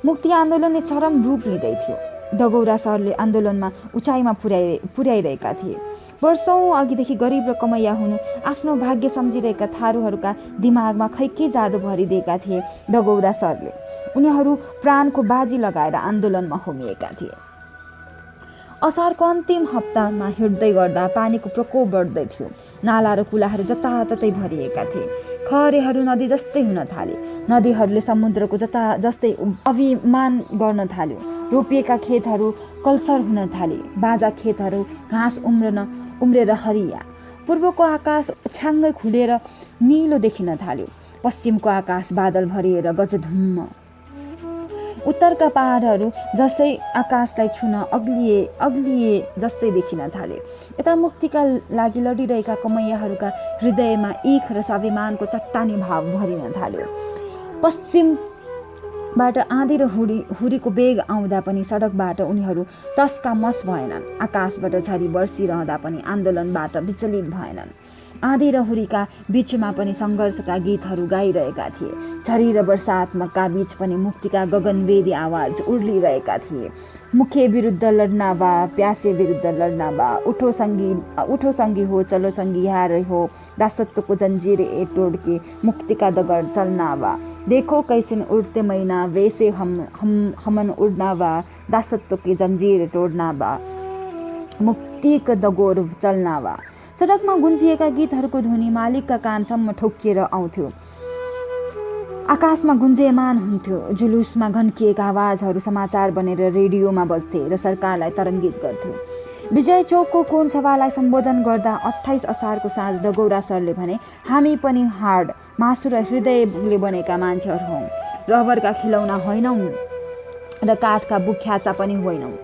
मुक्ति आन्दोलनले चरम रूप लिँदै थियो। डगौरा सरले आन्दोलनमा उचाइमा पुर्याइरहेका थिए। वर्षौँ अघिदेखि गरिब र कमैया हुनु आफ्नो भाग्य सम्झिरहेका थारूहरूका दिमागमा खै के जादु भरिदिएका थिए डगौरा सरले। उनीहरू प्राणको बाजी लगाएर आन्दोलनमा होमिएका थिए। असारको अन्तिम हप्तामा हिँड्दै गर्दा पानीको प्रकोप बढ्दै थियो। नाला र कुलाहरू जताततै भरिएका थिए। खहरेहरू नदी जस्तै हुन थाले। नदीहरूले समुद्रको जस्तै अभिमान गर्न थाल्यो। रोपिएका खेतहरू कल्सर हुन थाले। बाजा खेतहरू घाँस उम्रेर हरिया। पूर्वको आकाश छ्याङ्गै खुलेर निलो देखिन थाल्यो। पश्चिमको आकाश बादल भरिएर गजधुम्म। उत्तरका पहाडहरू जसै आकाशलाई छुन अग्लिए जस्तै देखिन थाले। यता मुक्तिका लागि लडिरहेका कमैयाहरूका हृदयमा ईख र स्वाभिमानको चट्टानी भाव भरिन थाल्यो। पश्चिमबाट आँधी र हुरीको बेग आउँदा पनि सडकबाट उनीहरू तस्का मस भएनन्। आकाशबाट झरी बर्सिरहँदा पनि आन्दोलनबाट विचलित भएनन्। आँधी र हुरीका बीचमा पनि सङ्घर्षका गीतहरू गाइरहेका थिए। झरी र बर्सातका बीच पनि मुक्तिका गगनभेदी आवाज उर्लिरहेका थिए। मुखे विरुद्ध लड्ना बा, प्यासे विरुद्ध लड्ना बा, उठो संगी हो, चलो संगी यार हो, दासत्व को जंजीर ए तोड़ के मुक्ति का दगड़ चलना बा, देखो कैसे उड़ते मैना वैसे हमन उड़ना बा, दासत्व की जंजीर तोड्ना बा, मुक्ति का दगोर चलना बा। सडकमा गुन्जिएका गीतहरूको ध्वनि मालिकका कानसम्म ठोक्किएर आउँथ्यो। आकाशमा गुन्जयमान हुन्थ्यो। जुलुसमा घन्किएका आवाजहरू समाचार बनेर रेडियोमा बज्थे र सरकारलाई तरङ्गित गर्थ्यो। विजय चौकको कोन सभालाई सम्बोधन गर्दा 28 असारको साँझ डगौरा सरले भने, हामी पनि हाड, मासु र हृदयले बनेका मान्छेहरू हौँ, रबरका खिलौना होइनौँ र काठका बुख्याचा पनि होइनौँ।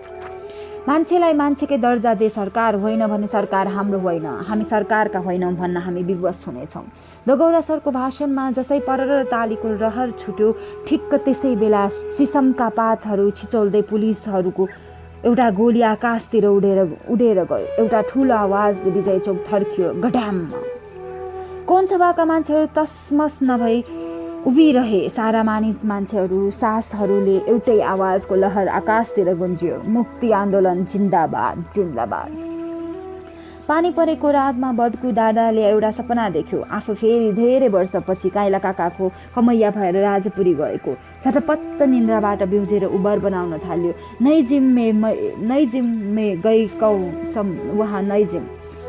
मान्छेलाई मान्छेकै दर्जा दे, सरकार होइन भने सरकार हाम्रो होइन, हामी सरकारका होइनौँ भन्न हामी विवश हुनेछौँ। डगौरा सरको भाषणमा जसै परर तालीको रहर छुट्यो, ठिक्क त्यसै बेला सिसमका पातहरू छिचोल्दै पुलिसहरूको एउटा गोली आकाशतिर उडेर गयो। एउटा ठुलो आवाजले विजय चौक थर्कियो, गढाममा। कोन सभाका मान्छेहरू तसमस नभई उभिरहे। सारा मान्छेहरू सासहरूले एउटै आवाजको लहर आकाशतिर गुन्जियो, मुक्ति आन्दोलन जिन्दाबाद जिन्दाबाद। पानी परेको रातमा बड्कु दादाले एउटा सपना देख्यो। आफू फेरि धेरै वर्षपछि काइला काकाको कमैया भएर राजपुरी गएको। झटपट्ट निन्द्राबाट बिउजेर उबर बनाउन थाल्यो। नैजिम में गई कसम वहाँ नैजिम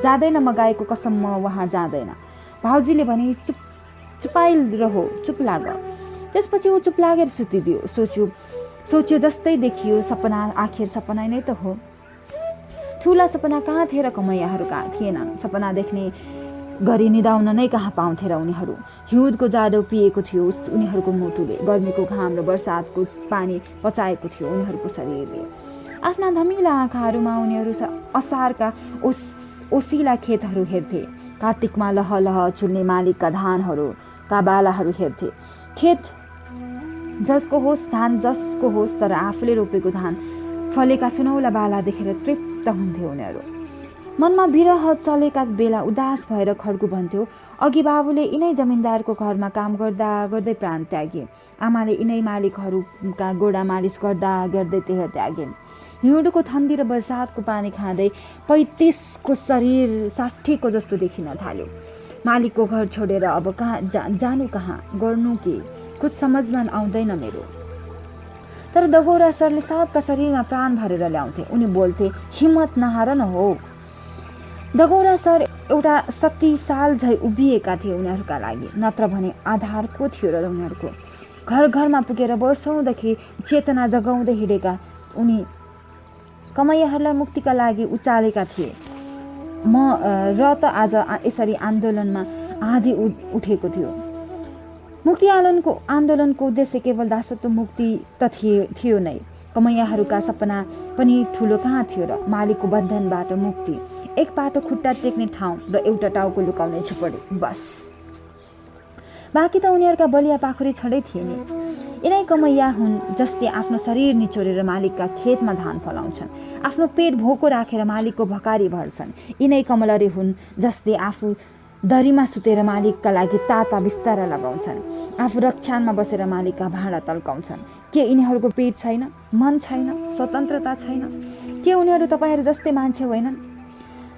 जाँदैन, म गाएको कसम म वहाँ जाँदैन। भाउजीले भने चुपाइल रहो, चुप लाग। त्यसपछि ऊ चुप लागेर सुतिदियो। सोच्यो जस्तै देखियो, सपना आखिर सपना नै त हो। ठुला सपना कहाँ थिए र कमैयाहरू कहाँ थिएनन्। सपना देख्ने गरी निदाउन नै कहाँ पाउँथे र उनीहरू। हिउँदको जाडो पिएको थियो उनीहरूको मुटुले, गर्मीको घाम र बर्सातको पानी पचाएको थियो उनीहरूको शरीरले। आफ्ना धमिला आँखाहरूमा उनीहरू असारका ओसिला खेतहरू हेर्थे। कार्तिकमा लह लह चुल्ने मालिकका धानहरूका बालाहरू हेर्थे। खेत जसको होस्, धान जसको होस्, तर आफूले रोपेको धान फलेका सुनौला बाला देखेर तृप्त हुन्थे उनीहरू। मनमा विरह चलेका बेला उदास भएर खड्गु भन्थ्यो, अघि बाबुले यिनै जमिनदारको घरमा काम गर्दा गर्दै प्राण त्यागे, आमाले यिनै मालिकहरूका गोडा मालिस गर्दा गर्दै त्यहाँ त्यागिन्। हिउँदको ठन्डी र बर्सातको पानी खाँदै 35 को शरीर 60 को जस्तो देखिन थाल्यो। मालिकको घर छोडेर अब कहाँ जानु, कहाँ गर्नु के, कुछ समझमा आउँदैन मेरो। तर डगौरा सरले सबका शरीरमा प्राण भरेर ल्याउँथे। उनी बोल्थे, हिम्मत नहार न हो। डगौरा सर एउटा 70 साल झै उभिएका थिए उनीहरूका लागि, नत्र भने आधार को थियो र उनीहरूको। घर घरमा पुगेर वर्षौँदेखि चेतना जगाउँदै हिँडेका उनी कमैयाहरूलाई मुक्तिका लागि उचालेका थिए। र त आज यसरी आन्दोलनमा आधी उठेको थियो। मुक्ति आन्दोलनको उद्देश्य केवल दासत्व मुक्ति त थियो नै, कमैयाहरूका सपना पनि ठुलो कहाँ थियो र। मालिकको बन्धनबाट मुक्ति, एक पाटो खुट्टा टेक्ने ठाउँ र एउटा टाउको लुकाउने झुपडी, बस। बाँकी त उनीहरूका बलिया पाखुरी छँदै थिए नि। यिनै कमैया हुन् जसले आफ्नो शरीर निचोरेर मालिकका खेतमा धान फलाउँछन्, आफ्नो पेट भोको राखेर मालिकको भकारी भर्छन्। यिनै कमलरी हुन् जसले आफू दरीमा सुतेर मालिकका लागि ताता बिस्तारा लगाउँछन्, आफू रक्षानमा बसेर मालिकका भाँडा तल्काउँछन्। के यिनीहरूको पेट छैन, मन छैन, स्वतन्त्रता छैन? के उनीहरू तपाईँहरू जस्तै मान्छे होइनन्?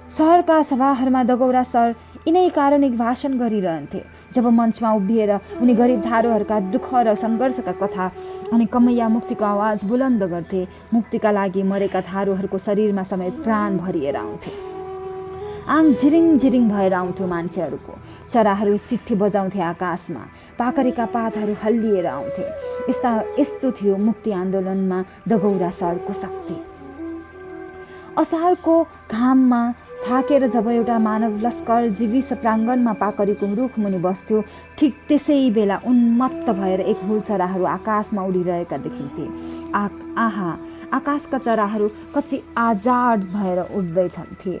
सहरका सभाहरूमा डगौरा सर यिनै कारुणिक भाषण गरिरहन्थे। जब मञ्चमा उभिएर उनी गरिब धारोहरूका दुःख र सङ्घर्षका कथा अनि कमैया मुक्तिको आवाज बुलन्द गर्थे, मुक्तिका लागि मरेका धारोहरूको शरीरमा समेत प्राण भरिएर आउँथे। आङ झिरिङ झिरिङ भएर आउँथ्यो मान्छेहरूको। चराहरू सिट्ठी बजाउँथे आकाशमा, पाखरीका पातहरू हल्लिएर आउँथे। यस्तो थियो मुक्ति आन्दोलनमा डगौरा सरको शक्ति। असारको घाममा थाकेर जब एउटा मानव लस्कर जीविस प्राङ्गणमा पाखरीको रुखमुनि बस्थ्यो, ठिक त्यसै बेला उन्मत्त भएर एक हुल चराहरू आकाशमा उडिरहेका देखिन्थे। आहा, आकाशका चराहरू कति आजाद भएर उड्दैछन् थिए।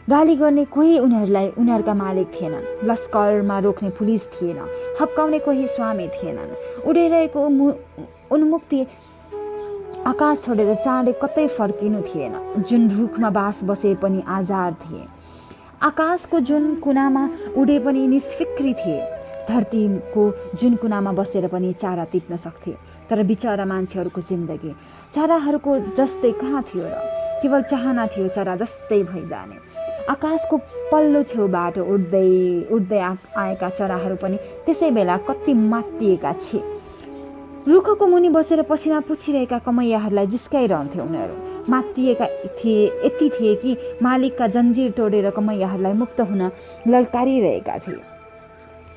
गाली गर्ने कोही उनीहरूका मालिक थिएनन्, लस्करमा रोक्ने पुलिस थिएन, हप्काउने कोही स्वामी थिएनन्। उडिरहेको उन्मुक्ति आकाश छोडेर चाँडै कतै फर्किनु थिएन। जुन रुखमा बास बसे पनि आजाद थिए, आकाशको जुन कुनामा उडे पनि निष्फिक्री थिए, धरतीको जुन कुनामा बसेर पनि चारा टिप्न सक्थे। तर बिचरा मान्छेहरूको जिन्दगी चराहरूको जस्तै कहाँ थियो र? केवल चाहना थियो चरा जस्तै भइजाने। आकाशको पल्लो छेउबाट उड्दै उड्दै आएका चराहरू पनि त्यसै बेला कति मात्तिएका थिए। रुखको मुनि बसेर पसिना पुछिरहेका कमैयाहरूलाई जिस्काइरहन्थे उनीहरू। मात्तिएका थिए, यति थिए कि मालिकका जन्जिर तोडेर कमैयाहरूलाई मुक्त हुन ललकारिरहेका थिए।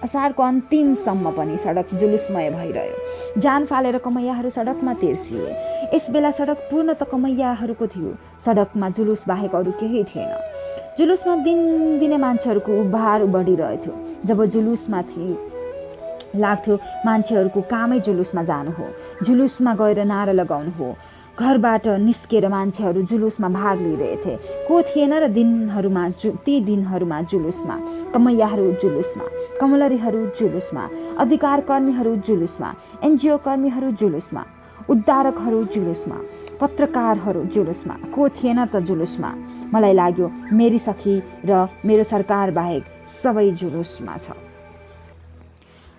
असारको अन्तिमसम्म पनि सडक जुलुसमय भइरह्यो। जान फालेर कमैयाहरू सडकमा तिर्सिए। यस बेला सडक पूर्ण त कमैयाहरूको थियो। सडकमा जुलुस बाहेक अरू केही थिएन। जुलुसमा दिनदिनै मान्छेहरूको उभार बढिरहेथ्यो। जब जुलुसमा लाग्थ्यो मान्छेहरूको कामै जुलुसमा जानु हो, जुलुसमा गएर नारा लगाउनु हो। घरबाट निस्केर मान्छेहरू जुलुसमा भाग लिइरहेथे। को थिएन र ती दिनहरूमा जुलुसमा कमैयाहरू जुलुसमा, कमलरीहरू जुलुसमा, अधिकार कर्मीहरू जुलुसमा, एनजिओ कर्मीहरू जुलुसमा, उद्धारकहरू जुलुसमा, पत्रकारहरू जुलुसमा। को थिएन त जुलुसमा? मलाई लाग्यो मेरी सखी र मेरो सरकार बाहेक सबै जुलुसमा छ।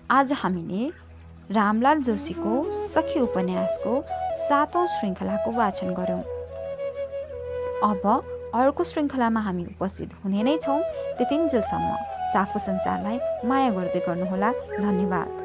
आज हामीले रामलाल जोशीको सखी उपन्यासको 7औं श्रृङ्खलाको वाचन गऱ्यौँ। अब अर्को श्रृङ्खलामा हामी उपस्थित हुने नै छौँ। त्यतिन्जेलसम्म साफो सञ्चारलाई माया गर्दै गर्नुहोला। धन्यवाद।